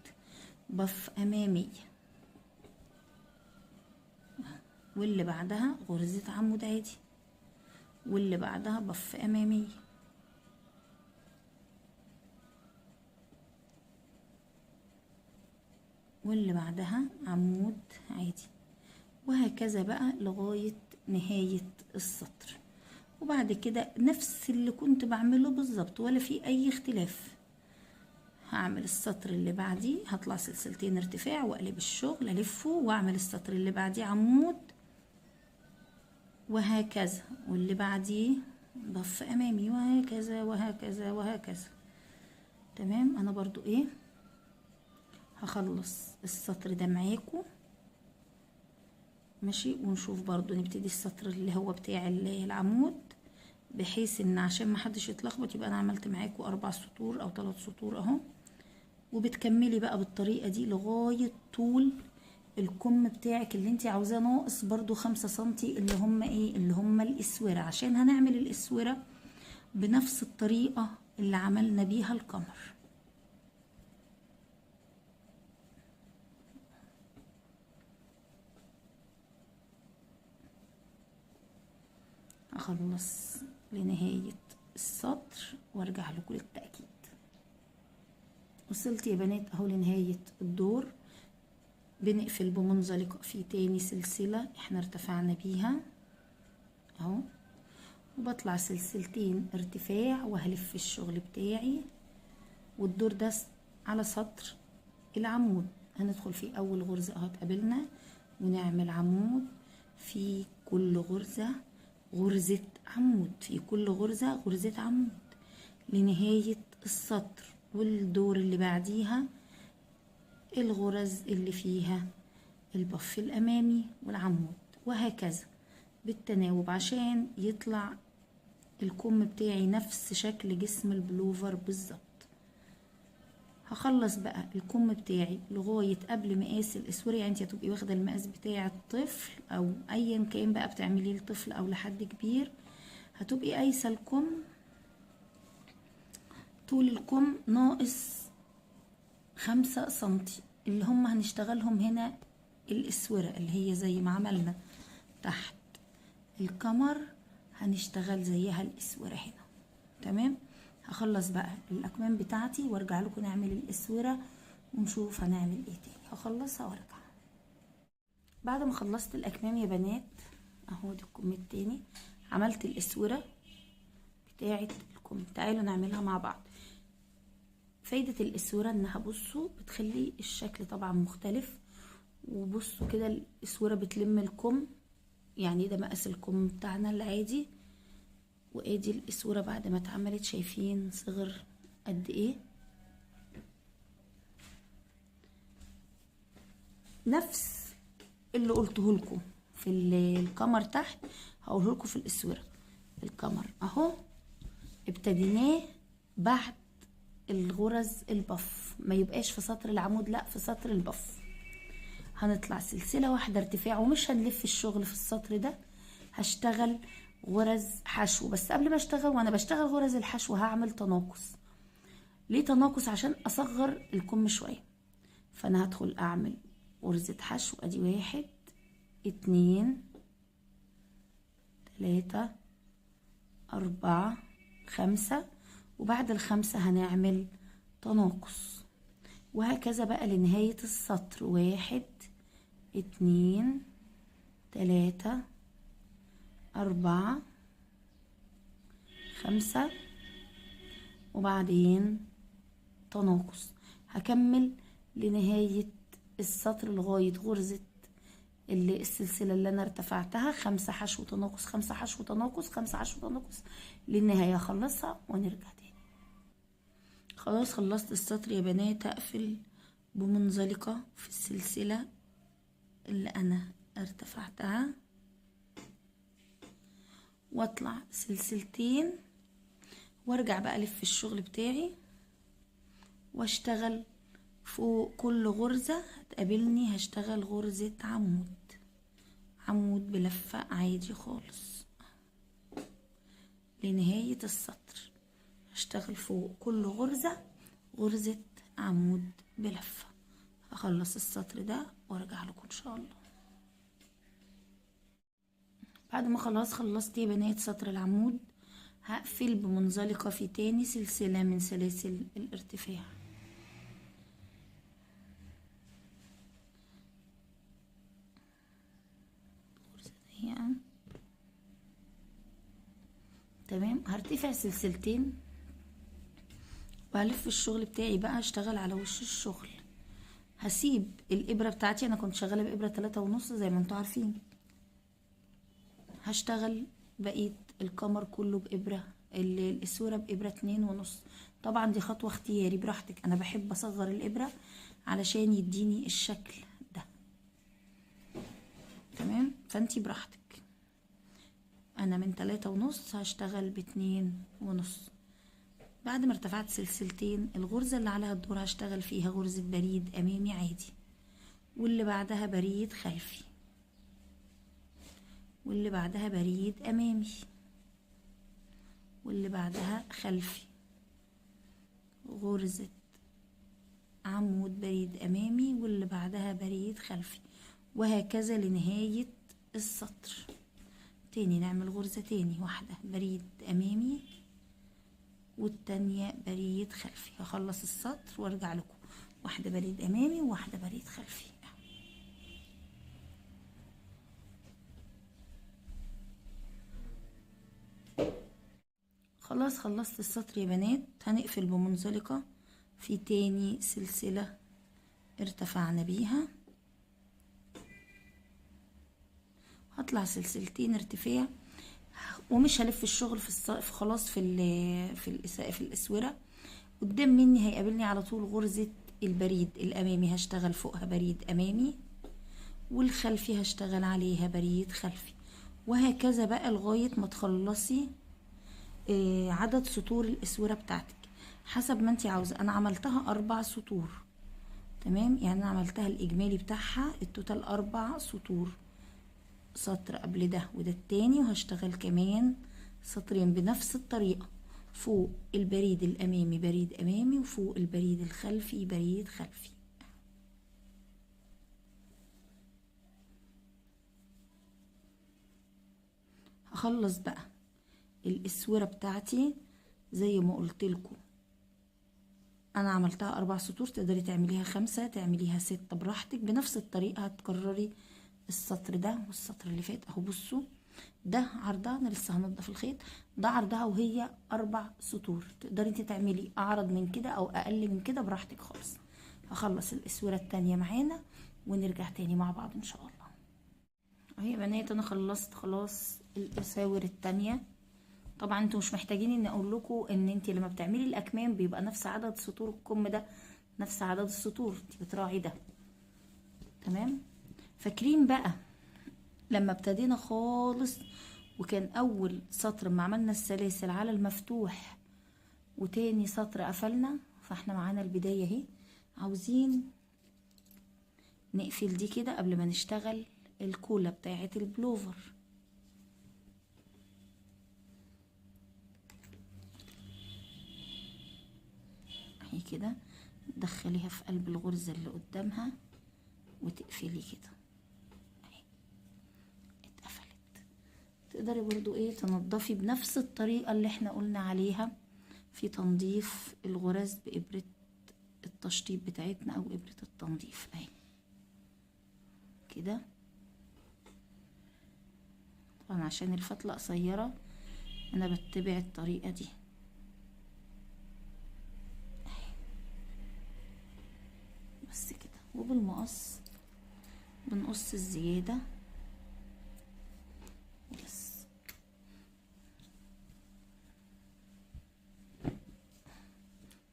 بف امامية، واللي بعدها غرزة عمود عادي، واللي بعدها بف امامية، واللي بعدها عمود عادي، وهكذا بقى لغاية نهاية السطر. وبعد كده نفس اللي كنت بعمله بالظبط ولا في اي اختلاف. هعمل السطر اللي بعديه هطلع سلسلتين ارتفاع واقلب الشغل الفه واعمل السطر اللي بعديه عمود وهكذا، واللي بعديه ضف امامي وهكذا وهكذا وهكذا. تمام. انا برضو ايه هخلص السطر ده معاكم ماشي، ونشوف برضو نبتدي السطر اللي هو بتاع العمود، بحيث ان عشان ما حدش يتلخبط يبقى انا عملت معاكم 4 سطور او 3 سطور اهو. وبتكملي بقى بالطريقة دي لغاية طول الكم بتاعك اللي انت عاوزاه، ناقص برضو 5 سنتي اللي هم ايه؟ اللي هم الاسورة، عشان هنعمل الاسورة بنفس الطريقة اللي عملنا بيها القمر. هخلص لنهاية السطر وارجع لكم للتأكيد. وصلت يا بنات اهو لنهاية الدور. بنقفل بمنزلقة في تاني سلسلة احنا ارتفعنا بيها اهو، وبطلع سلسلتين ارتفاع وهلف الشغل بتاعي. والدور ده على سطر العمود هندخل في اول غرزة اهو تقابلنا ونعمل عمود في كل غرزة غرزة عمود، في كل غرزة غرزة عمود لنهاية السطر، والدور اللي بعديها الغرز اللي فيها البف الأمامي والعمود، وهكذا بالتناوب عشان يطلع الكم بتاعي نفس شكل جسم البلوفر بالظبط. هخلص بقى الكم بتاعي لغاية قبل مقاس الاسورة، يعني انت هتبقي واخدة المقاس بتاع الطفل او ايا كان بقى بتعمليه لطفل او لحد كبير، هتبقي قايسة الكم طول الكم ناقص 5 سنتي اللي هم هنشتغلهم هنا الاسورة، اللي هي زي ما عملنا تحت الكمر هنشتغل زيها الاسورة هنا. تمام. هخلص بقى الاكمام بتاعتي وارجع لكم نعمل الاسوره ونشوف هنعمل ايه تاني. هخلصها وارجع. بعد ما خلصت الاكمام يا بنات اهو دي الكم التاني، عملت الاسوره بتاعه الكم. تعالوا نعملها مع بعض. فايده الاسوره انها بصوا بتخلي الشكل طبعا مختلف، وبصوا كده الاسوره بتلم الكم، يعني ده مقاس الكم بتاعنا العادي، وادي الاسوره بعد ما اتعملت شايفين صغر قد ايه. نفس اللي قلته لكم في الكمر تحت هقوله لكم في الاسوره. الكمر اهو ابتديناه بعد الغرز البف، ما يبقاش في سطر العمود، لا في سطر البف. هنطلع سلسله واحده ارتفاع ومش هنلف الشغل في السطر ده، هشتغل غرز حشو. بس قبل ما اشتغل وانا بشتغل غرز الحشو هعمل تناقص. ليه تناقص؟ عشان اصغر الكم شويه. فانا هدخل اعمل غرزة حشو، ادي 1 2 3 4 5، وبعد ال5 هنعمل تناقص، وهكذا بقى لنهاية السطر. 1 2 3 4 5 وبعدين تناقص. هكمل لنهاية السطر لغاية غرزة السلسلة اللي انا ارتفعتها، 5 حشو تناقص 5 حشو تناقص 5 حشو تناقص للنهاية. اخلصها ونرجع تاني. خلاص خلصت السطر يا بنات. هقفل بمنزلقة في السلسلة اللي انا ارتفعتها، واطلع سلسلتين وارجع بقى الف الشغل بتاعي واشتغل فوق كل غرزة هتقابلني هشتغل غرزة عمود، عمود بلفة عادي خالص لنهاية السطر. هشتغل فوق كل غرزة غرزة عمود بلفة. هخلص السطر ده وارجع لكم ان شاء الله. بعد ما خلاص خلصت يا بنات سطر العمود، هقفل بمنزلقة في تاني سلسلة من سلاسل الارتفاع. تمام. هرتفع سلسلتين وهلف الشغل بتاعي بقى، اشتغل على وش الشغل. هسيب الابرة بتاعتي، انا كنت شغالة بابرة 3.5 زي ما انتوا عارفين. هشتغل بقية الكمر كله بابرة الاسورة بابرة 2.5. طبعا دي خطوة اختياري براحتك، انا بحب اصغر الابرة علشان يديني الشكل ده. تمام. فانتي براحتك. انا من 3.5 هشتغل ب2.5. بعد ما ارتفعت سلسلتين، الغرزة اللي عليها الدور هشتغل فيها غرزة بريد امامي عادي، واللي بعدها بريد خلفي، واللي بعدها بريد امامي، واللي بعدها خلفي، غرزة عمود بريد امامي، واللي بعدها بريد خلفي، وهكذا لنهاية السطر. تاني نعمل غرزة تاني، واحدة بريد امامي والتانية بريد خلفي. هخلص السطر وارجع لكم. واحدة بريد امامي وواحدة بريد خلفي. خلاص خلصت السطر يا بنات. هنقفل بمنزلقة في تاني سلسلة ارتفعنا بيها، هطلع سلسلتين ارتفاع. ومش هلف الشغل خلاص في الاسوره. قدام مني هيقابلني على طول غرزه البريد الامامي، هشتغل فوقها بريد امامي، والخلفي هشتغل عليها بريد خلفي، وهكذا بقى لغايه ما تخلصي عدد سطور الاسوره بتاعتك حسب ما انت عاوزه. انا عملتها 4 سطور، تمام؟ يعني انا عملتها الاجمالي بتاعها التوتال 4 سطور، سطر قبل ده وده التاني، وهشتغل كمان سطرين بنفس الطريقة. فوق البريد الامامي بريد امامي، وفوق البريد الخلفي بريد خلفي. هخلص بقى الاسورة بتاعتي زي ما قلت لكم. انا عملتها 4 سطور، تقدري تعمليها 5 تعمليها 6 براحتك، بنفس الطريقة هتكرري السطر ده والسطر اللي فات اهو. بصوا ده عرضها، انا لسه هنضف الخيط، ده عرضها وهي 4 سطور. تقدري انت تعملي اعرض من كده او اقل من كده براحتك خالص. هخلص الاسوره التانية معانا ونرجع تاني مع بعض ان شاء الله. اهي يا بنات انا خلصت خلاص الاساور التانية. طبعا انتوا مش محتاجين ان اقول لكم ان انت لما بتعملي الاكمام بيبقى نفس عدد سطور الكم ده نفس عدد السطور، انت بتراعي ده، تمام؟ فاكرين بقى لما ابتدينا خالص وكان اول سطر ما عملنا السلاسل على المفتوح وتاني سطر قفلنا، فاحنا معانا البداية اهي. عاوزين نقفل دي كده قبل ما نشتغل الكولة بتاعة البلوفر. اهي كده تدخليها في قلب الغرزة اللي قدامها وتقفلي كده. تقدري برضو ايه تنضفي بنفس الطريقة اللي احنا قلنا عليها في تنظيف الغرز بإبرة التشطيب بتاعتنا او إبرة التنظيف اهي كده. طبعا عشان الفتلة قصيرة انا بتبع الطريقة دي اهي بس كده، وبالمقص بنقص الزيادة بس.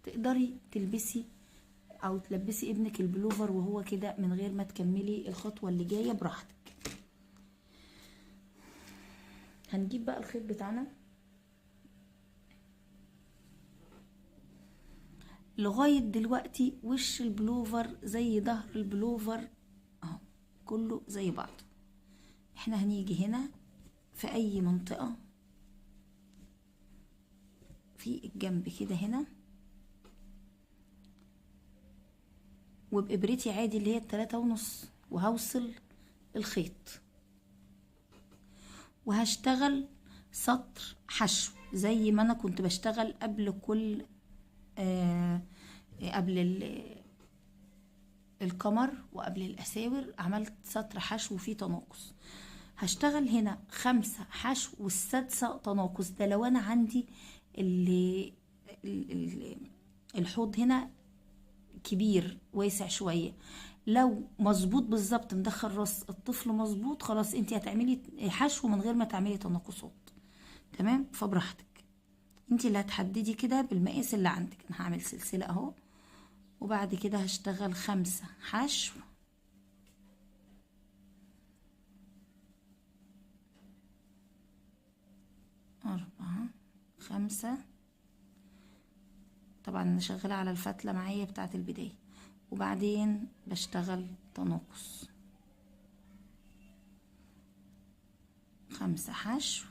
تقدري تلبسي او تلبسي ابنك البلوفر وهو كده من غير ما تكملي الخطوة اللي جاية براحتك. هنجيب بقى الخيط بتاعنا لغاية دلوقتي وش البلوفر زي ظهر البلوفر اهو كله زي بعض. احنا هنيجي هنا في اي منطقة في الجنب كده هنا، وبإبرتي عادي اللي هي 3.5، وهوصل الخيط وهشتغل سطر حشو زي ما انا كنت بشتغل قبل كل قبل القمر وقبل الاساور عملت سطر حشو فيه تناقص. هشتغل هنا 5 حشو والسادسة تناقص. ده لو انا عندي الحوض هنا كبير واسع شوية. لو مظبوط بالظبط مدخل راس الطفل مظبوط خلاص انت هتعملي حشو من غير ما تعملي تناقصات، تمام؟ فبراحتك انت اللي هتحددي كده بالمقاس اللي عندك. انا هعمل سلسلة اهو، وبعد كده هشتغل 5 حشو 4 5. طبعا انا شغالة على الفتلة معايا بتاعت البداية، وبعدين بشتغل تناقص 5 حشو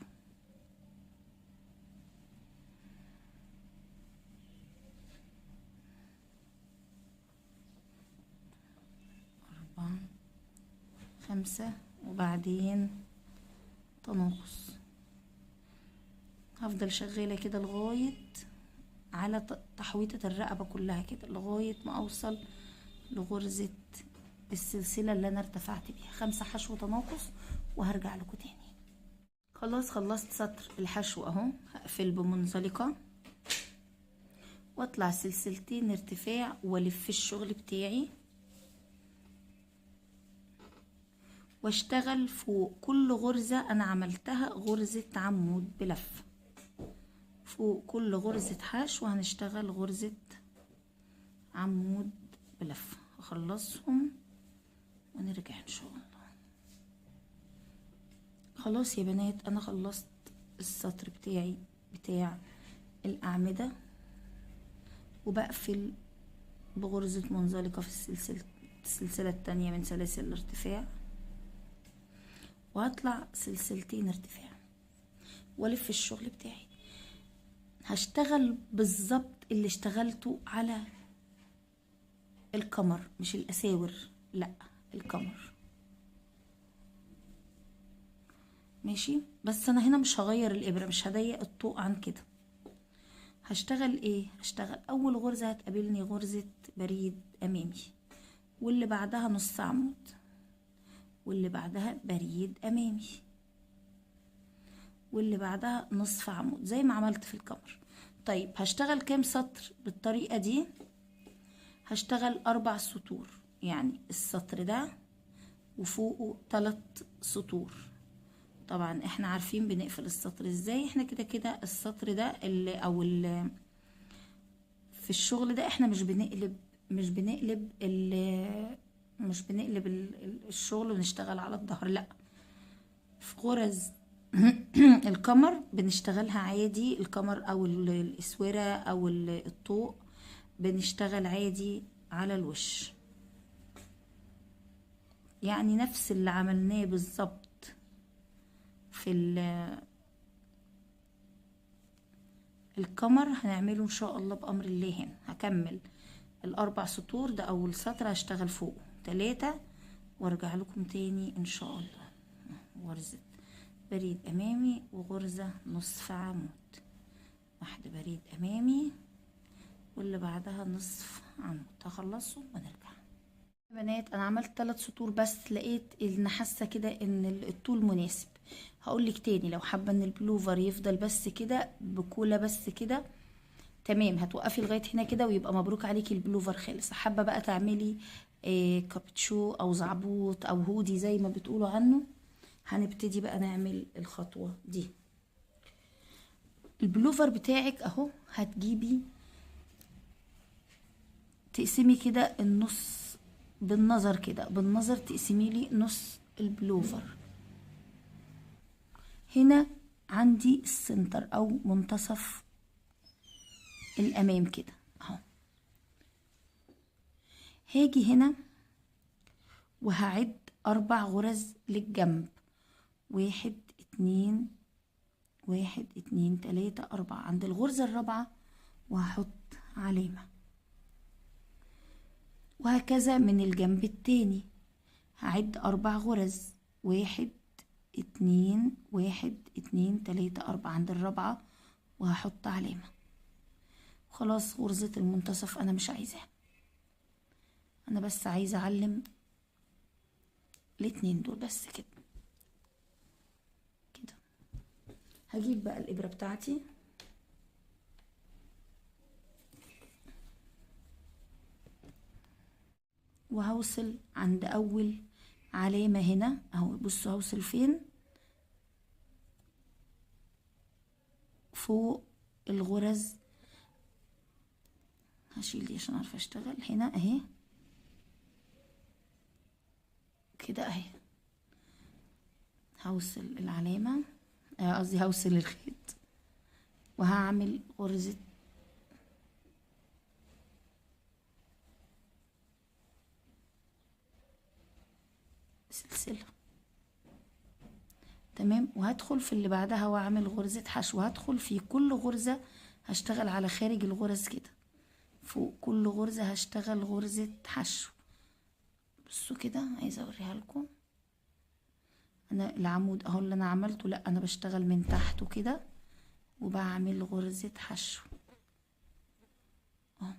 4 5 وبعدين تناقص. هفضل شغالة كده لغاية على تحويطة الرقبة كلها كده لغاية ما اوصل لغرزة السلسلة اللي انا ارتفعت بيها. 5 حشو تناقص وهرجع لكم تاني. خلاص خلصت سطر الحشو اهو. هقفل بمنزلقة واطلع سلسلتين ارتفاع والف الشغل بتاعي، واشتغل فوق كل غرزة انا عملتها غرزة عمود بلف. فوق كل غرزة حشو هنشتغل غرزة عمود بلف. اخلصهم ونرجع ان شاء الله. خلاص يا بنات انا خلصت السطر بتاعي بتاع الاعمدة، وبقفل بغرزة منزلقة في السلسلة التانية من سلاسل الارتفاع، وهطلع سلسلتين ارتفاع والف الشغل بتاعي. هشتغل بالظبط اللي اشتغلته على الكمر، مش الاساور، لا الكمر. ماشي، بس انا هنا مش هغير الابره، مش هضيق الطوق عن كده. هشتغل ايه؟ هشتغل اول غرزه هتقابلني غرزه بريد امامي، واللي بعدها نص عمود، واللي بعدها بريد امامي، واللي بعدها نصف عمود زي ما عملت في الكمر. طيب هشتغل كام سطر بالطريقه دي؟ هشتغل 4 سطور، يعني السطر ده وفوقه 3 سطور. طبعا احنا عارفين بنقفل السطر ازاي، احنا كده كده السطر ده في الشغل ده احنا مش بنقلب الشغل ونشتغل على الظهر، لا. في غرز الكمر بنشتغلها عادي، الكمر او الاسوره او الطوق بنشتغل عادي على الوش، يعني نفس اللي عملناه بالظبط في الكمر هنعمله ان شاء الله بامر الله. هنا هكمل ال4 سطور، ده اول سطر هشتغل فوقه 3 وارجع لكم تاني ان شاء الله. غرزة بريد امامي وغرزة نصف عمود، واحدة بريد امامي واللي بعدها نصف عمود. هخلصهم ونرجع. يا بنات انا عملت 3 سطور بس، لقيت ان حاسه كده ان الطول مناسب. هقولك تاني، لو حابه ان البلوفر يفضل بس كده بكوله بس كده تمام، هتوقفي لغايه هنا كده ويبقى مبروك عليكي البلوفر خلص. حابه بقى تعملي كابتشو او زعبوط او هودي زي ما بتقولوا عنه، هنبتدي بقى نعمل الخطوه دي. البلوفر بتاعك اهو، هتجيبي تقسمي كده النص بالنظر كده، بالنظر تقسمي لي نص البلوفر. هنا عندي السنتر او منتصف الامام كده اهو. هاجي هنا وهعد 4 غرز للجنب، 1 2 1 2 3 4 عند الغرزة الرابعة، وهحط علامة، وهكذا من الجنب التاني هعد 4 غرز، 1 2 1 2 3 4 عند الرابعة وهحط علامة. خلاص غرزة المنتصف انا مش عايزاها، انا بس عايزة اعلم الاتنين دول بس كده كده. هجيب بقى الابرة بتاعتي وهوصل عند اول علامة هنا اهو. بصوا هوصل فين؟ فوق الغرز. هشيل دي عشان اعرف اشتغل. هنا اهي كده اهي، هوصل العلامة، قصدي هوصل الخيط، وهعمل غرزة سلسلة تمام، وهدخل في اللي بعدها واعمل غرزة حشو. هدخل في كل غرزة هشتغل على خارج الغرز كده، فوق كل غرزة هشتغل غرزة حشو. بصوا كده، عايزة اوريها لكم. انا العمود اهو اللي انا عملته، لا انا بشتغل من تحته كده وبعمل غرزة حشو اهو.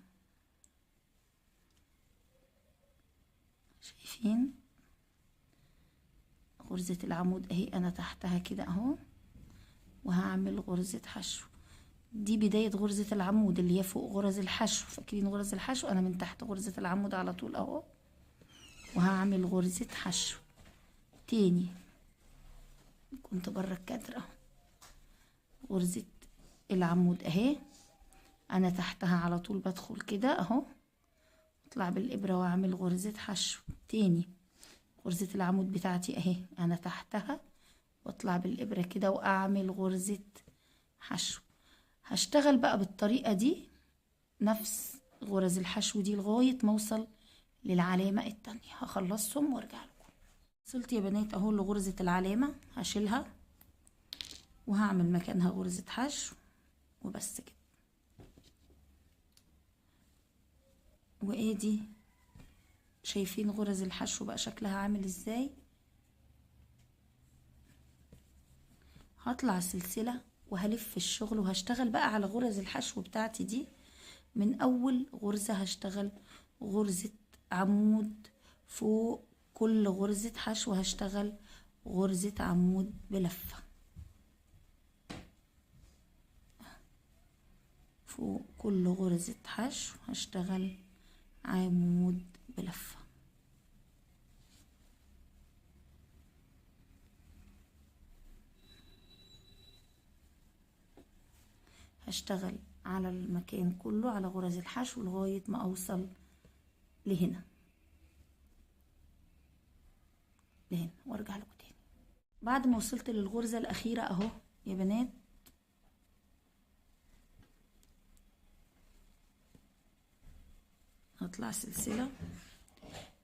شايفين غرزة العمود اهي، انا تحتها كده اهو، وهعمل غرزة حشو. دي بداية غرزة العمود اللي هي فوق غرز الحشو، فاكرين غرز الحشو؟ انا من تحت غرزة العمود على طول اهو، وهعمل غرزة حشو. تاني، كنت بره الكادر اهو، غرزة العمود اهي، انا تحتها على طول بدخل كده اهو، اطلع بالابرة واعمل غرزة حشو. تاني غرزة العمود بتاعتي اهي، انا تحتها واطلع بالابرة كده واعمل غرزة حشو. هشتغل بقى بالطريقة دي نفس غرز الحشو دي لغاية ما اوصل للعلامة التانية. هخلصهم وارجع لكم. وصلت يا بنات اهو لغرزة العلامة، هشيلها وهعمل مكانها غرزة حشو وبس كده. وادي شايفين غرز الحشو بقى شكلها عامل ازاي. هطلع سلسلة وهلف الشغل وهشتغل بقى على غرز الحشو بتاعتي دي. من اول غرزة هشتغل غرزة عمود فوق كل غرزة حشو، هشتغل غرزة عمود بلفة فوق كل غرزة حشو، هشتغل عمود بلفة. هشتغل على المكان كله على غرز الحشو لغاية ما اوصل لهنا وارجع لكم تاني. بعد ما وصلت للغرزة الاخيرة اهو يا بنات، هطلع سلسلة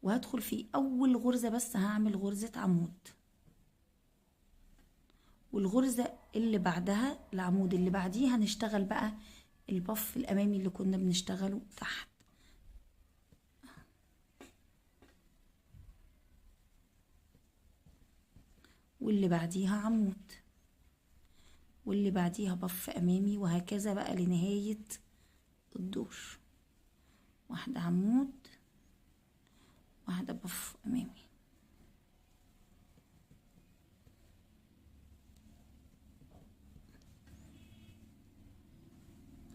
وهدخل في اول غرزة بس هعمل غرزة عمود، والغرزة اللي بعدها العمود اللي بعديه هنشتغل بقى البف الامامي اللي كنا بنشتغله تحت. واللي بعديها عمود، واللي بعديها بف امامي، وهكذا بقى لنهاية الدور. واحدة عمود، واحدة بف امامي.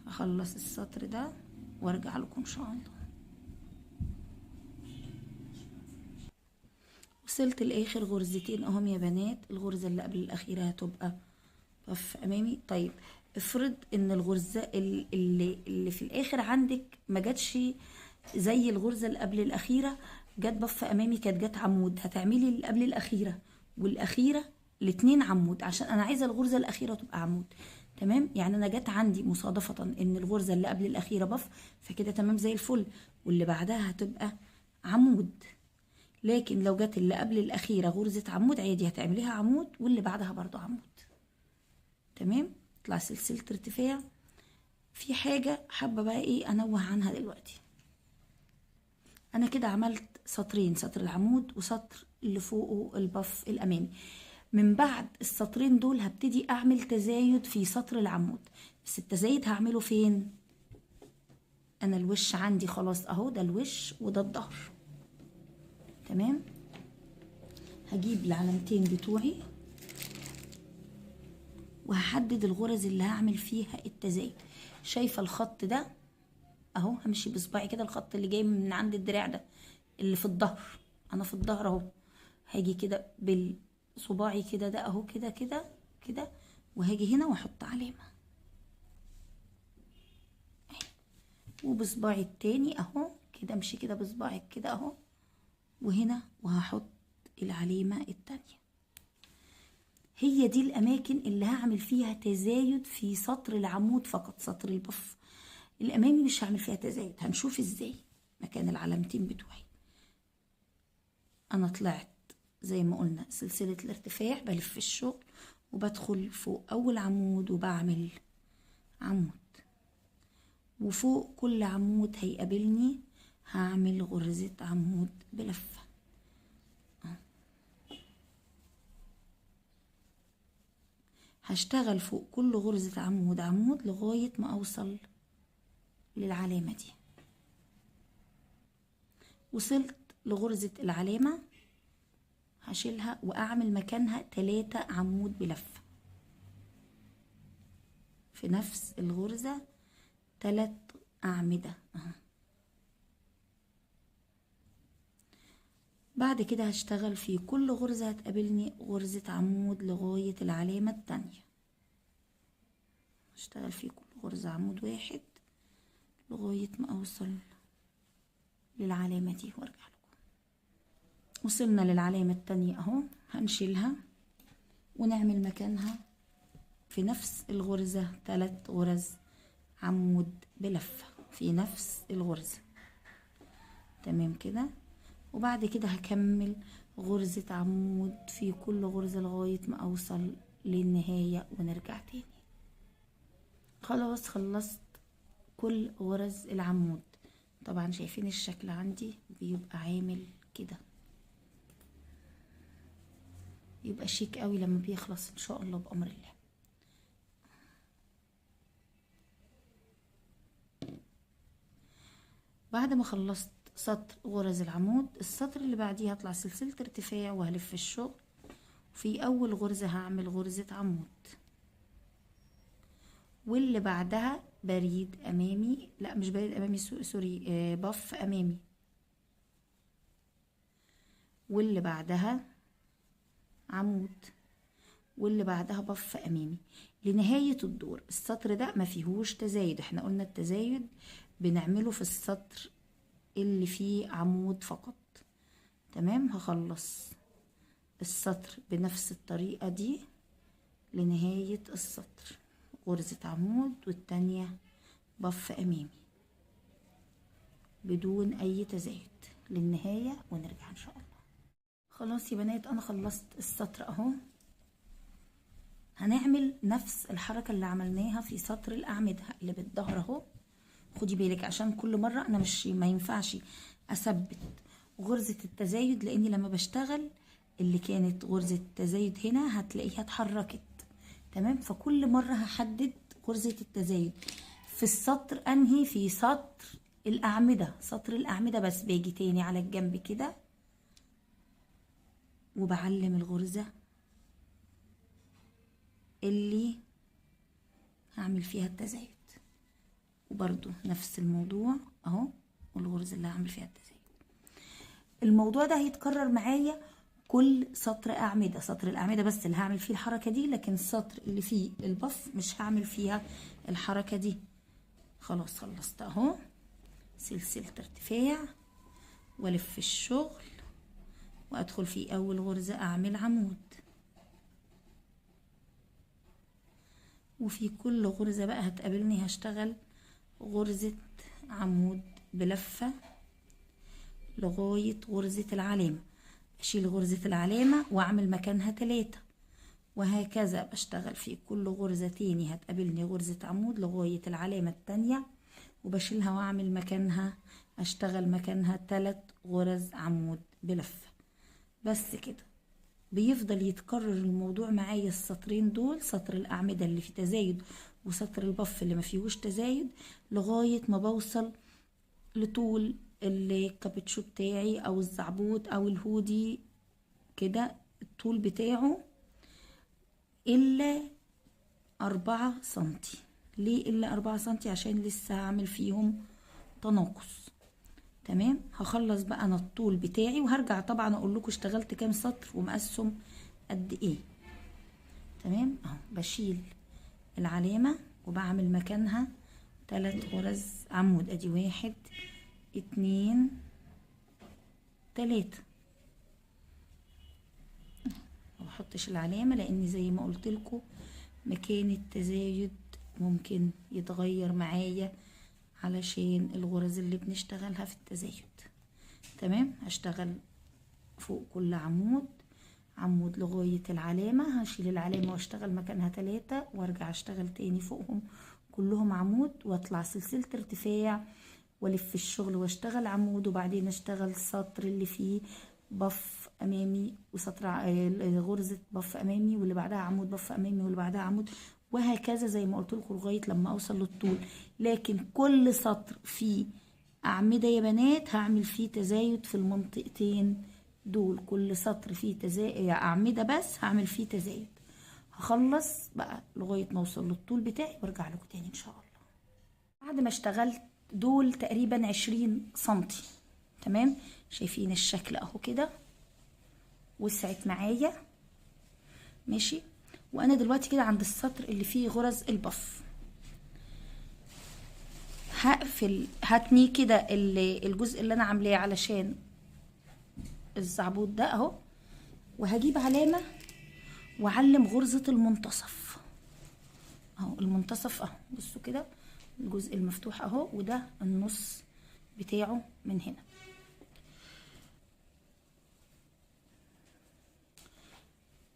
هخلص السطر ده وارجع لكم ان شاء الله. وصلت لاخر غرزتين اهم يا بنات. الغرزة اللي قبل الاخيرة هتبقى بف امامي. طيب افرض ان الغرزة اللي في الاخر عندك ما جاتش زي الغرزة اللي قبل الاخيرة، جت بف امامي كانت جت عمود، هتعملي اللي قبل الاخيرة والاخيرة الاتنين عمود عشان انا عايزة الغرزة الاخيرة تبقى عمود. تمام، يعني انا جت عندي مصادفة ان الغرزة اللي قبل الاخيرة بف، فكده تمام زي الفل، واللي بعدها هتبقى عمود. لكن لو جت اللي قبل الاخيرة غرزة عمود عادي هتعمليها عمود واللي بعدها برضو عمود. تمام، طلع سلسلة ارتفاع. في حاجة حابة بقى ايه انوه عنها دلوقتي. انا كده عملت سطرين، سطر العمود وسطر اللي فوقه البف الامامي. من بعد السطرين دول هبتدي اعمل تزايد في سطر العمود، بس التزايد هعمله فين؟ انا الوش عندي خلاص اهو، ده الوش وده الظهر. تمام، هجيب العلامتين بتوعي وهحدد الغرز اللي هعمل فيها التزايد. شايفة الخط ده اهو، همشي بصباعي كده الخط اللي جاي من عند الدراع ده اللي في الظهر، انا في الظهر اهو، هاجي كده بالصباعي كده ده اهو كده كده كده، وهاجي هنا واحط علامة وبصباعي التاني اهو كده، امشي كده بصباعي كده اهو وهنا، وهحط العلامة التانية. هي دي الاماكن اللي هعمل فيها تزايد في سطر العمود فقط. سطر البف الامامي مش هعمل فيها تزايد، هنشوف ازاي مكان العلامتين بتوعي. انا طلعت زي ما قلنا سلسلة الارتفاع، بلف الشغل وبدخل فوق اول عمود وبعمل عمود، وفوق كل عمود هيقابلني هعمل غرزة عمود بلفة. هشتغل فوق كل غرزة عمود عمود لغاية ما اوصل للعلامة دي. وصلت لغرزة العلامة هشيلها واعمل مكانها 3 عمود بلفة في نفس الغرزة، 3 أعمدة اهو. بعد كده هشتغل في كل غرزة هتقابلني غرزة عمود لغاية العلامة التانية. هشتغل في كل غرزة عمود واحد لغاية ما اوصل للعلامة دي وارجع لكم. وصلنا للعلامة التانية اهو، هنشيلها ونعمل مكانها في نفس الغرزة 3 غرز عمود بلفة في نفس الغرزة. تمام كده. وبعد كده هكمل غرزة عمود في كل غرزة لغاية ما اوصل للنهاية ونرجع تاني. خلاص خلصت كل غرز العمود. طبعا شايفين الشكل عندي بيبقى عامل كده، يبقى شيك قوي لما بيخلص ان شاء الله بأمر الله. بعد ما خلصت سطر غرز العمود، السطر اللي بعديه هطلع سلسلة ارتفاع وهلف الشغل. في اول غرزة هعمل غرزة عمود، واللي بعدها بريد امامي، لا مش بريد امامي، سوري، بف امامي، واللي بعدها عمود، واللي بعدها بف امامي لنهاية الدور. السطر ده ما فيهوش تزايد، احنا قلنا التزايد بنعمله في السطر اللي فيه عمود فقط. تمام. هخلص السطر بنفس الطريقة دي لنهاية السطر، غرزة عمود والتانية بف امامي بدون اي تزايد للنهاية ونرجع ان شاء الله. خلاص يا بنات انا خلصت السطر اهو. هنعمل نفس الحركة اللي عملناها في سطر الاعمدة اللي بالظهر اهو. خدي بالك عشان كل مرة انا ما ينفعش اثبت غرزة التزايد، لاني لما بشتغل اللي كانت غرزة التزايد هنا هتلاقيها اتحركت. تمام. فكل مرة هحدد غرزة التزايد في السطر انهي، في سطر الاعمدة، سطر الاعمدة بس. باجي تاني على الجنب كده وبعلم الغرزة اللي هعمل فيها التزايد، وبرضو نفس الموضوع اهو، والغرزة اللي هعمل فيها التزايد. الموضوع ده هيتكرر معايا كل سطر اعمدة. سطر الاعمدة بس اللي هعمل فيه الحركة دي، لكن السطر اللي فيه البف مش هعمل فيها الحركة دي. خلاص خلصت اهو. سلسلة ارتفاع والف الشغل وادخل في اول غرزة اعمل عمود، وفي كل غرزة بقى هتقابلني هشتغل غرزة عمود بلفة لغاية غرزة العلامة. اشيل غرزة العلامة واعمل مكانها 3، وهكذا بشتغل في كل غرزة تاني هتقابلني غرزة عمود لغاية العلامة التانية، وبشيلها واعمل مكانها، اشتغل مكانها 3 غرز عمود بلفة. بس كده بيفضل يتكرر الموضوع معايا السطرين دول، سطر الاعمدة اللي فيه تزايد وسطر البف اللي ما فيهوش تزايد، لغاية ما بوصل لطول الكابتشو بتاعي او الزعبوط او الهودي كده. الطول بتاعه الا 4 سنتي. ليه الا 4 سنتي؟ عشان لسه هعمل فيهم تناقص. تمام. هخلص بقى انا الطول بتاعي وهرجع طبعا اقول لكم اشتغلت كام سطر ومقسم قد ايه. تمام اهو. بشيل العلامة وبعمل مكانها 3 غرز عمود. ادي 1 2 3. ما بحطش العلامة لان زي ما قلت لكم مكان التزايد ممكن يتغير معايا علشان الغرز اللي بنشتغلها في التزايد. تمام. هشتغل فوق كل عمود عمود لغاية العلامة، هشيل العلامة واشتغل مكانها 3 وارجع اشتغل تاني فوقهم كلهم عمود، واطلع سلسلة ارتفاع والف الشغل واشتغل عمود، وبعدين اشتغل السطر اللي فيه بف امامي وسطر غرزة بف امامي، واللي بعدها عمود بف امامي، واللي بعدها عمود، وهكذا زي ما قلت لكم لغايه لما اوصل للطول. لكن كل سطر فيه اعمده يا بنات هعمل فيه تزايد في المنطقتين دول. كل سطر فيه تزايد اعمده بس هعمل فيه تزايد. هخلص بقى لغايه ما اوصل للطول بتاعي وارجع لكم تاني ان شاء الله. بعد ما اشتغلت دول تقريبا 20 سنتي. تمام. شايفين الشكل اهو كده. وسعت معايا. ماشي. وانا دلوقتي كده عند السطر اللي فيه غرز البف. هقفل هتني كده الجزء اللي انا عاملاه علشان الزعبوط ده اهو، وهجيب علامة واعلم غرزة المنتصف اهو. المنتصف اهو، بصوا كده الجزء المفتوح اهو، وده النص بتاعه من هنا.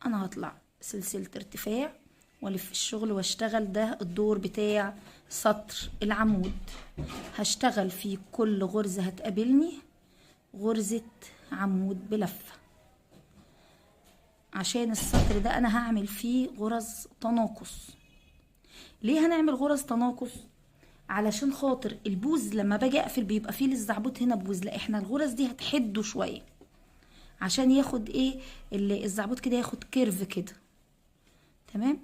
انا هطلع سلسلة ارتفاع والف الشغل واشتغل. ده الدور بتاع سطر العمود، هشتغل في كل غرزة هتقابلني غرزة عمود بلفة، عشان السطر ده انا هعمل فيه غرز تناقص. ليه هنعمل غرز تناقص؟ علشان خاطر البوز لما باجي اقفل بيبقى فيه للزعبوط هنا بوز، لا احنا الغرز دي هتحده شويه عشان ياخد ايه الزعبوط كده، ياخد كيرف كده. تمام.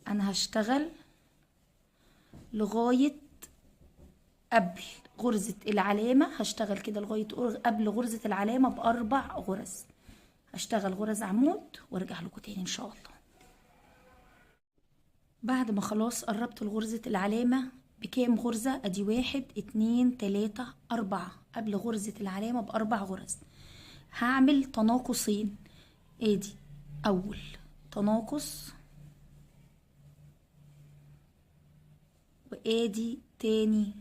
انا هشتغل لغايه قبل غرزه العلامه، هشتغل كده لغايه قبل غرزه العلامه ب4 غرز. هشتغل غرز عمود وارجع لكم تاني ان شاء الله. بعد ما خلاص قربت لغرزه العلامه بكام غرزه؟ ادي 1 2 3 4 قبل غرزه العلامه ب4 غرز. هعمل تناقصين، ادي اول تناقص وادي تاني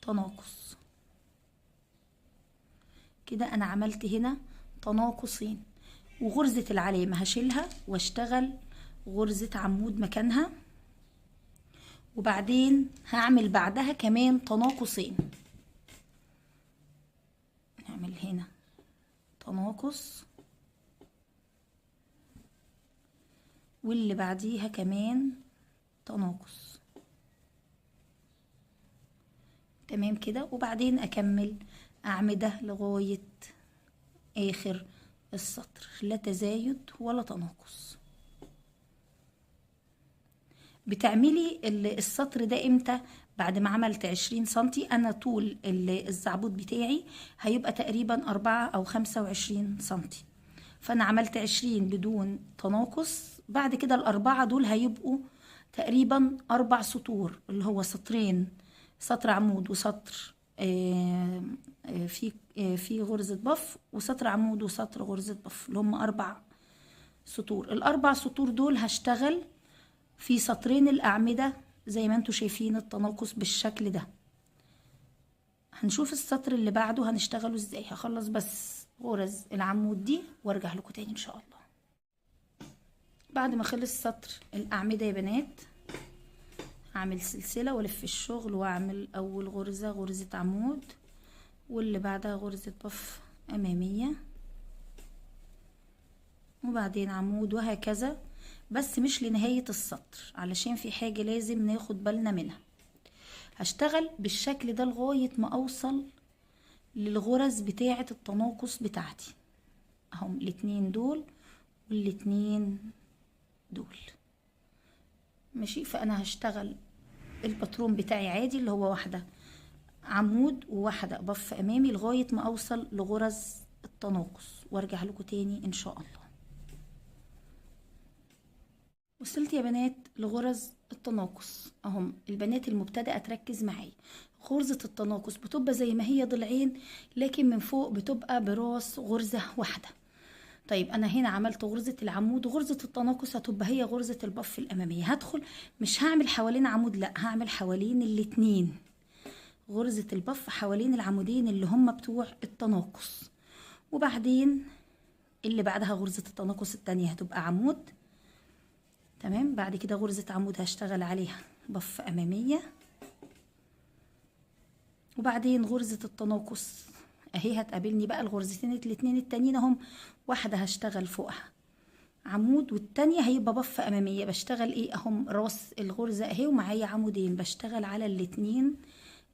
تناقص. كده انا عملت هنا تناقصين، وغرزة العلامة هشيلها واشتغل غرزة عمود مكانها، وبعدين هعمل بعدها كمان تناقصين. نعمل هنا تناقص واللي بعديها كمان تناقص. تمام كده. وبعدين اكمل اعمدة لغاية اخر السطر، لا تزايد ولا تناقص. بتعملي السطر ده امتى؟ بعد ما عملت 20 سنتي. انا طول الزعبوط بتاعي هيبقى تقريبا 4 أو 25 سنتي، فانا عملت 20 بدون تناقص. بعد كده ال4 دول هيبقوا تقريبا 4 سطور، اللي هو سطرين، سطر عمود وسطر في غرزة بف، وسطر عمود وسطر غرزة بف، اللي هم 4 سطور. ال4 سطور دول هشتغل في سطرين الأعمدة زي ما انتوا شايفين التناقص بالشكل ده. هنشوف السطر اللي بعده هنشتغله ازاي. هخلص بس غرز العمود دي وارجع لكم تاني ان شاء الله. بعد ما خلص سطر الأعمدة يا بنات، هعمل سلسلة والف الشغل واعمل اول غرزة غرزة عمود، واللي بعدها غرزة بف امامية، وبعدين عمود، وهكذا. بس مش لنهاية السطر، علشان في حاجة لازم ناخد بالنا منها. هشتغل بالشكل ده لغاية ما اوصل للغرز بتاعة التناقص بتاعتي اهم، الاتنين دول والاتنين دول. ماشي. فانا هشتغل الباترون بتاعي عادي، اللي هو واحدة عمود وواحدة بف امامي لغاية ما اوصل لغرز التناقص، وارجع لكم تاني ان شاء الله. وصلت يا بنات لغرز التناقص اهم. البنات المبتدئة تركز معايا. غرزة التناقص بتبقى زي ما هي ضلعين، لكن من فوق بتبقى براس غرزة واحدة. طيب انا هنا عملت غرزة العمود، وغرزة التناقص هتبقى هي غرزة البف الامامية. هدخل مش هعمل حوالين عمود، لا هعمل حوالين الاتنين غرزة البف، حوالين العمودين اللي هم بتوع التناقص. وبعدين اللي بعدها غرزة التناقص التانية هتبقى عمود. تمام. بعد كده غرزة عمود هشتغل عليها بف امامية، وبعدين غرزة التناقص اهي هتقابلني بقى الغرزتين الاتنين التانيين اهم. واحدة هشتغل فوقها عمود، والتانية هيبقى بف امامية. بشتغل ايه اهم، راس الغرزة اهي ومعايا عمودين، بشتغل على الاتنين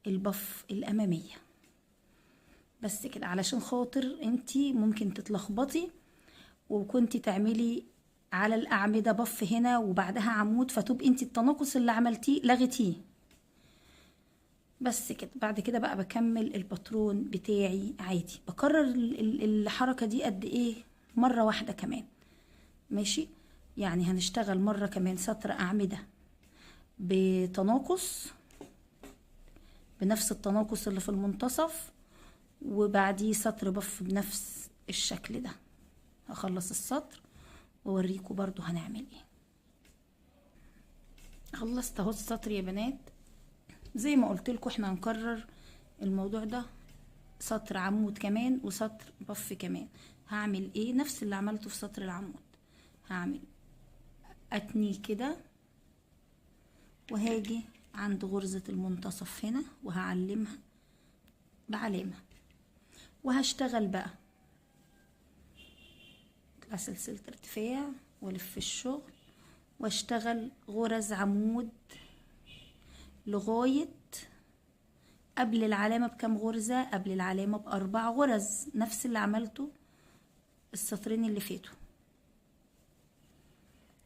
البف الامامية. بس كده، علشان خاطر انتي ممكن تتلخبطي وكنتي تعملي على الاعمدة بف هنا وبعدها عمود، فتبقي انتي التناقص اللي عملتيه لغيتيه. بس كده. بعد كده بقى بكمل الباترون بتاعي عادي. بكرر الحركة دي قد ايه؟ مرة واحدة كمان. ماشي، يعني هنشتغل مرة كمان سطر أعمدة بتناقص، بنفس التناقص اللي في المنتصف، وبعديه سطر بف بنفس الشكل ده. هخلص السطر واوريكم برضو هنعمل ايه. خلصت اهو السطر يا بنات. زي ما قلت لكم احنا هنكرر الموضوع ده، سطر عمود كمان وسطر بف كمان. هعمل ايه؟ نفس اللي عملته في سطر العمود. هعمل اتني كده، وهاجي عند غرزة المنتصف هنا وهعلمها بعلامة، وهشتغل بقى سلسلة ارتفاع والف الشغل، واشتغل غرز عمود لغاية قبل العلامة بكام غرزة؟ قبل العلامة ب4 غرز، نفس اللي عملته السطرين اللي فاتوا.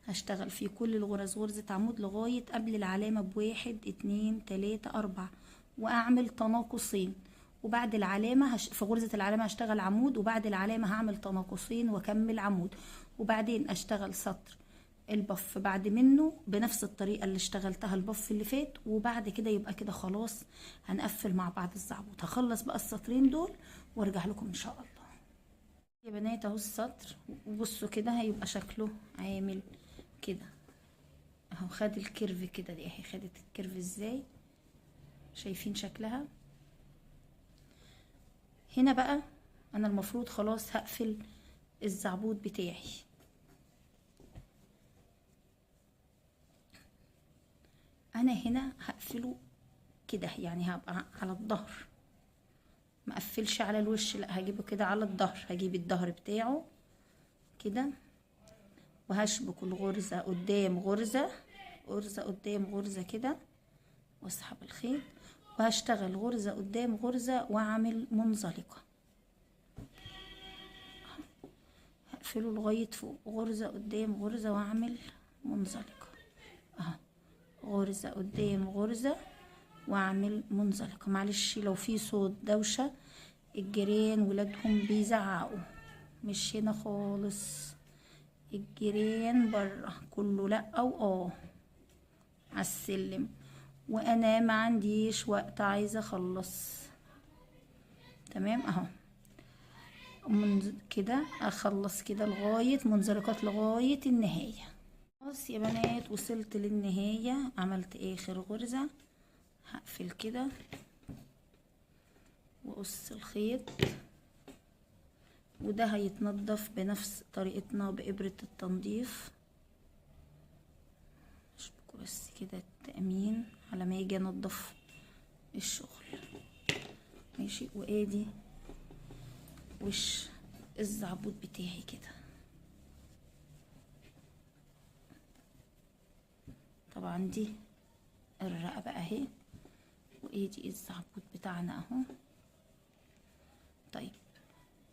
هشتغل في كل الغرز غرزة عمود لغاية قبل العلامة ب1 2 3 4، واعمل تناقصين، وبعد العلامة في غرزة العلامة هشتغل عمود، وبعد العلامة هعمل تناقصين واكمل عمود، وبعدين اشتغل سطر البف بعد منه بنفس الطريقة اللي اشتغلتها البف اللي فات. وبعد كده يبقى كده خلاص هنقفل مع بعض الزعبوط. هخلص بقى السطرين دول وارجع لكم ان شاء الله. يا بنات اهو السطر، وبصوا كده هيبقى شكله عامل كده اهو. خد الكيرف كده، دي اهي خدت الكيرف ازاي، شايفين شكلها؟ هنا بقى انا المفروض خلاص هقفل الزعبوط بتاعي. انا هنا هقفله كده، يعني هبقى على الظهر، ما اقفلش على الوش، لا هجيبه كده على الظهر. هجيب الظهر بتاعه كده، وهشبك الغرزة قدام غرزة، غرزة قدام غرزة كده، واسحب الخيط، وهشتغل غرزة قدام غرزة واعمل منزلقة. هقفله لغاية فوق، غرزة قدام غرزة واعمل منزلقة اهو، غرزة قدام غرزة واعمل منزلقة. معلش لو في صوت دوشة، الجيران ولادهم بيزعقوا، مش هنا خالص، الجيران برا كله لا او على السلم، وانا ما عنديش وقت، عايزه اخلص. تمام اهو، كده اخلص كده لغايه منزلقات لغايه النهايه. خلاص يا بنات وصلت للنهايه، عملت اخر غرزه. هقفل كده واقص الخيط، وده هيتنضف بنفس طريقتنا بإبرة التنظيف. اشبكه بس كده التأمين على ما يجي انضف الشغل. ماشي، وادي وش الزعبوط بتاعي كده. طبعا دي الرقبة اهي، وادي الزعبوط بتاعنا اهو. طيب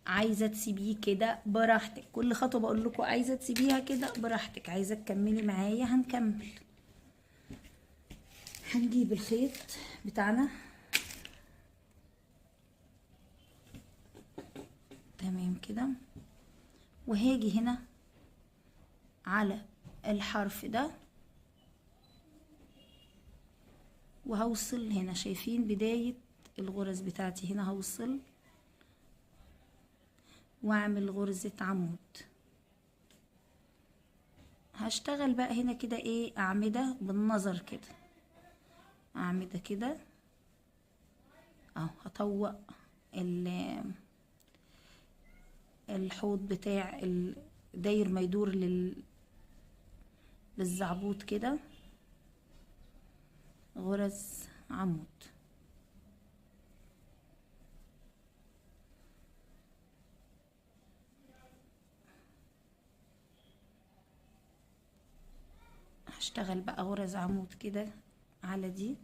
عايزه تسيبيه كده براحتك، كل خطوه بقول لكم عايزه تسيبيها كده براحتك، عايزه تكملي معايا هنكمل. هنجيب الخيط بتاعنا تمام كده، وهاجي هنا على الحرف ده وهوصل هنا، شايفين بدايه الغرز بتاعتي هنا، هوصل واعمل غرزة عمود. هشتغل بقى هنا كده ايه، اعمدة بالنظر كده، اعمدة كده اهو. هطوق الحوض بتاع داير ما يدور للزعبوط كده غرز عمود. هشتغل بقى غرز عمود كده على دي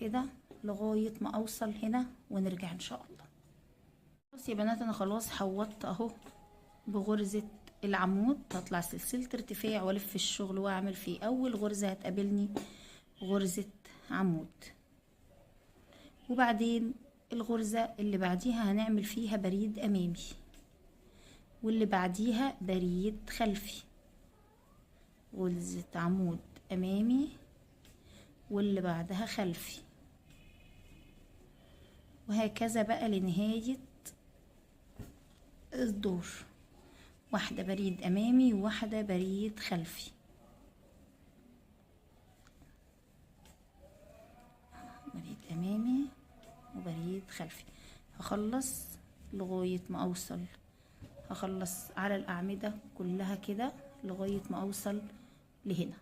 كده لغاية ما اوصل هنا ونرجع ان شاء الله. بص يا بنات انا خلاص حوضت اهو بغرزة العمود. هطلع سلسلة ارتفاع والف الشغل واعمل فيه اول غرزة هتقابلني غرزة عمود، وبعدين الغرزة اللي بعديها هنعمل فيها بريد امامي. واللي بعديها بريد خلفي، غرزة عمود امامي، واللي بعدها خلفي، وهكذا بقى لنهاية الدور. واحدة بريد امامي وواحدة بريد خلفي. بريد امامي وبريد خلفي. هخلص لغاية ما اوصل، هخلص على الاعمدة كلها كده لغاية ما اوصل لهنا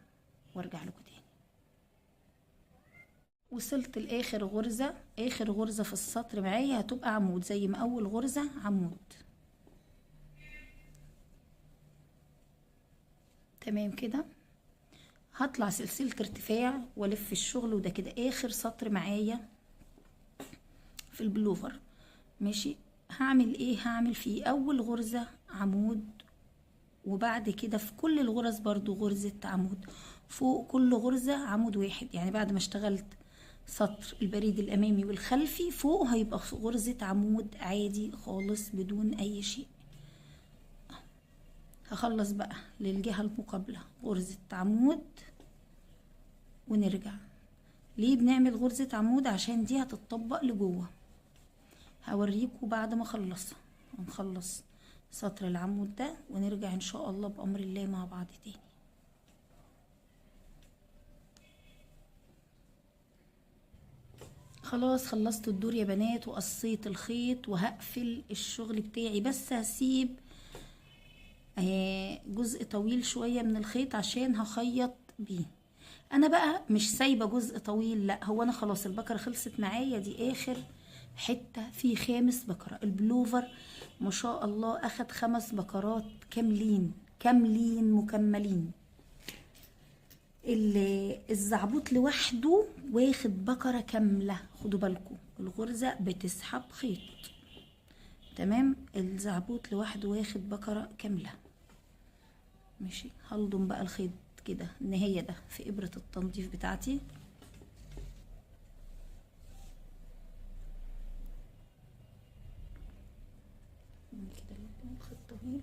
وارجع لكم تاني. وصلت لاخر غرزة. اخر غرزة في السطر معايا هتبقى عمود زي ما اول غرزة عمود. تمام كده. هطلع سلسلة ارتفاع والف الشغل، وده كده اخر سطر معايا في البلوفر. ماشي. هعمل ايه؟ هعمل في اول غرزة عمود، وبعد كده في كل الغرز برضو غرزة عمود، فوق كل غرزة عمود واحد. يعني بعد ما اشتغلت سطر البريد الامامي والخلفي، فوق هيبقى غرزة عمود عادي خالص بدون اي شيء. هخلص بقى للجهة المقابلة غرزة عمود ونرجع. ليه بنعمل غرزة عمود؟ عشان دي هتطبق لجوه. هوريكم بعد ما اخلصها. هنخلص سطر العمود ده ونرجع ان شاء الله بامر الله مع بعض تاني. خلاص خلصت الدور يا بنات، وقصيت الخيط وهقفل الشغل بتاعي. بس هسيب جزء طويل شوية من الخيط عشان هخيط بيه. انا بقى مش سايبة جزء طويل، لا، هو انا خلاص البكرة خلصت معايا، دي اخر حتة في 5 بكرة. البلوفر ما شاء الله اخد 5 بكرات كاملين كاملين مكملين. الزعبوط لوحده واخد بكرة كاملة. خدوا بالكم الغرزة بتسحب خيط. تمام. الزعبوط لوحده واخد بكرة كاملة. ماشي. هلضم بقى الخيط كده النهاية ده في ابرة التنظيف بتاعتي. كده الخيط طويل.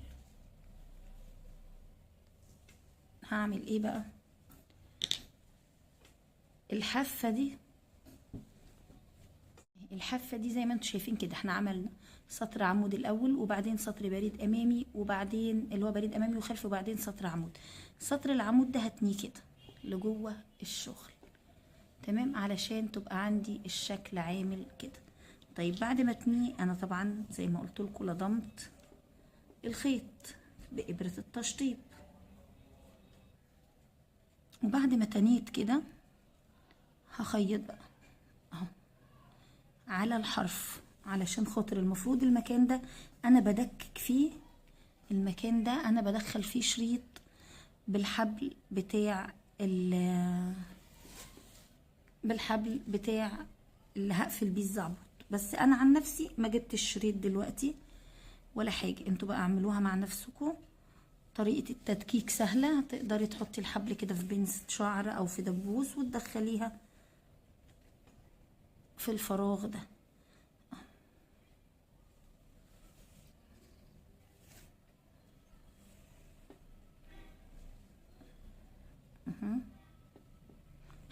هعمل ايه بقى؟ الحافة دي زي ما انتم شايفين كده، احنا عملنا سطر عمود الاول، وبعدين سطر بريد امامي، وبعدين اللي هو بريد امامي وخلفي، وبعدين سطر عمود. سطر العمود ده هتنيه كده لجوه الشغل. تمام. علشان تبقى عندي الشكل عامل كده. طيب بعد ما تنيه انا طبعا زي ما قلت لكم لضمت الخيط بإبرة التشطيب. وبعد ما تنيت كده هخيط بقى اهو على الحرف، علشان خاطر المفروض المكان ده انا بدكك فيه. المكان ده انا بدخل فيه شريط بالحبل بتاع اللي هقفل بيه الزعبوط. بس انا عن نفسي ما جبت الشريط دلوقتي ولا حاجة. انتوا بقى اعملوها مع نفسكم. طريقة التدكيك سهلة. تقدري تحطي الحبل كده في بنسة شعر او في دبوس وتدخليها في الفراغ ده.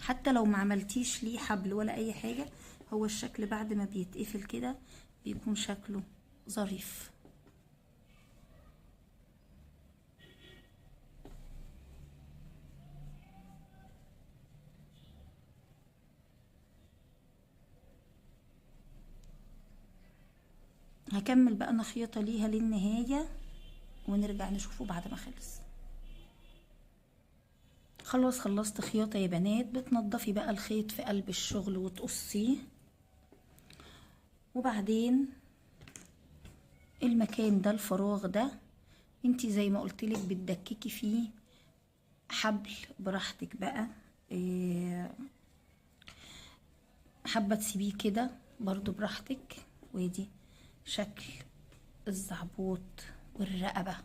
حتى لو ما عملتيش ليه حبل ولا اي حاجة، هو الشكل بعد ما بيتقفل كده بيكون شكله ظريف. هكمل بقى انا خياطة ليها للنهاية ونرجع نشوفه بعد ما خلص. خلاص خلصت خياطة يا بنات. بتنضفي بقى الخيط في قلب الشغل وتقصيه، وبعدين المكان ده الفراغ ده انتي زي ما قلتلك بتدككي فيه حبل براحتك بقى. حابة تسيبيه كده برضو براحتك. ودي شكل الزعبوط والرقبة.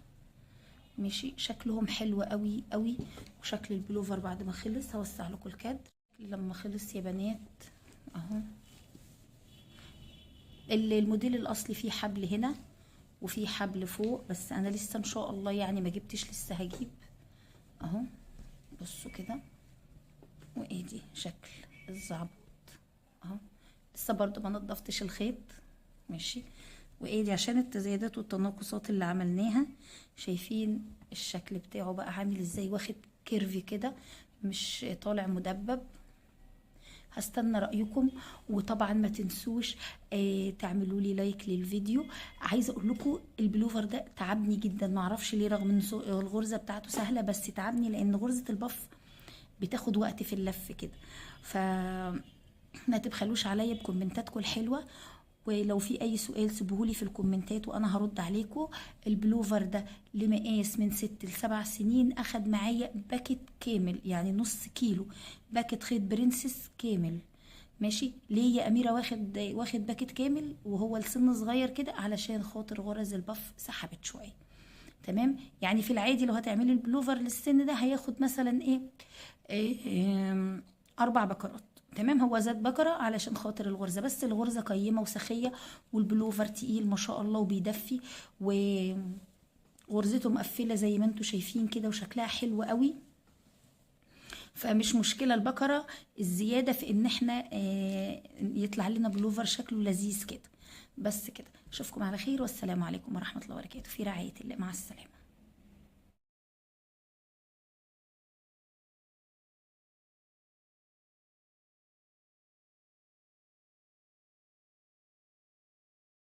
ماشي. شكلهم حلو قوي قوي. وشكل البلوفر بعد ما خلص هوسع لكم الكادر لما خلص يا بنات اهو. الموديل الاصلي فيه حبل هنا وفي حبل فوق، بس انا لسه ان شاء الله يعني ما جبتش، لسه هجيب اهو. بصوا كده، وادي شكل الزعبوط اهو، لسه برضو ما نضفتش الخيط ماشي. وادي عشان التزايدات والتناقصات اللي عملناها، شايفين الشكل بتاعه بقى عامل ازاي، واخد كيرفي كده مش طالع مدبب. هستنى رأيكم، وطبعا ما تنسوش تعملوا لي لايك للفيديو. عايزه اقول لكم البلوفر ده تعبني جدا، ما اعرفش ليه، رغم ان الغرزه بتاعته سهله بس تعبني، لان غرزه البف بتاخد وقت في اللف كده. ف ما تبخلوش عليا بكومنتاتكم الحلوه، ولو في اي سؤال سيبوهولي في الكومنتات وانا هرد عليكم. البلوفر ده لمقاس من 6 ل7 سنين اخد معايا باكت كامل، يعني نص كيلو باكت خيط برنسس كامل ماشي. ليه يا اميره واخد باكت كامل وهو السن صغير كده؟ علشان خاطر غرز البف سحبت شويه. تمام، يعني في العادي لو هتعملي البلوفر للسن ده هياخد مثلا إيه 4 بكرات. تمام، هو زاد بكرة علشان خاطر الغرزة، بس الغرزة قيمة وسخية، والبلوفر تقيل ما شاء الله وبيدفي، وغرزته مقفلة زي ما انتوا شايفين كده، وشكلها حلو قوي. فمش مشكلة البكرة الزيادة في ان احنا يطلع لنا بلوفر شكله لذيذ كده. بس كده، اشوفكم على خير، والسلام عليكم ورحمة الله وبركاته، في رعاية الله، مع السلامة.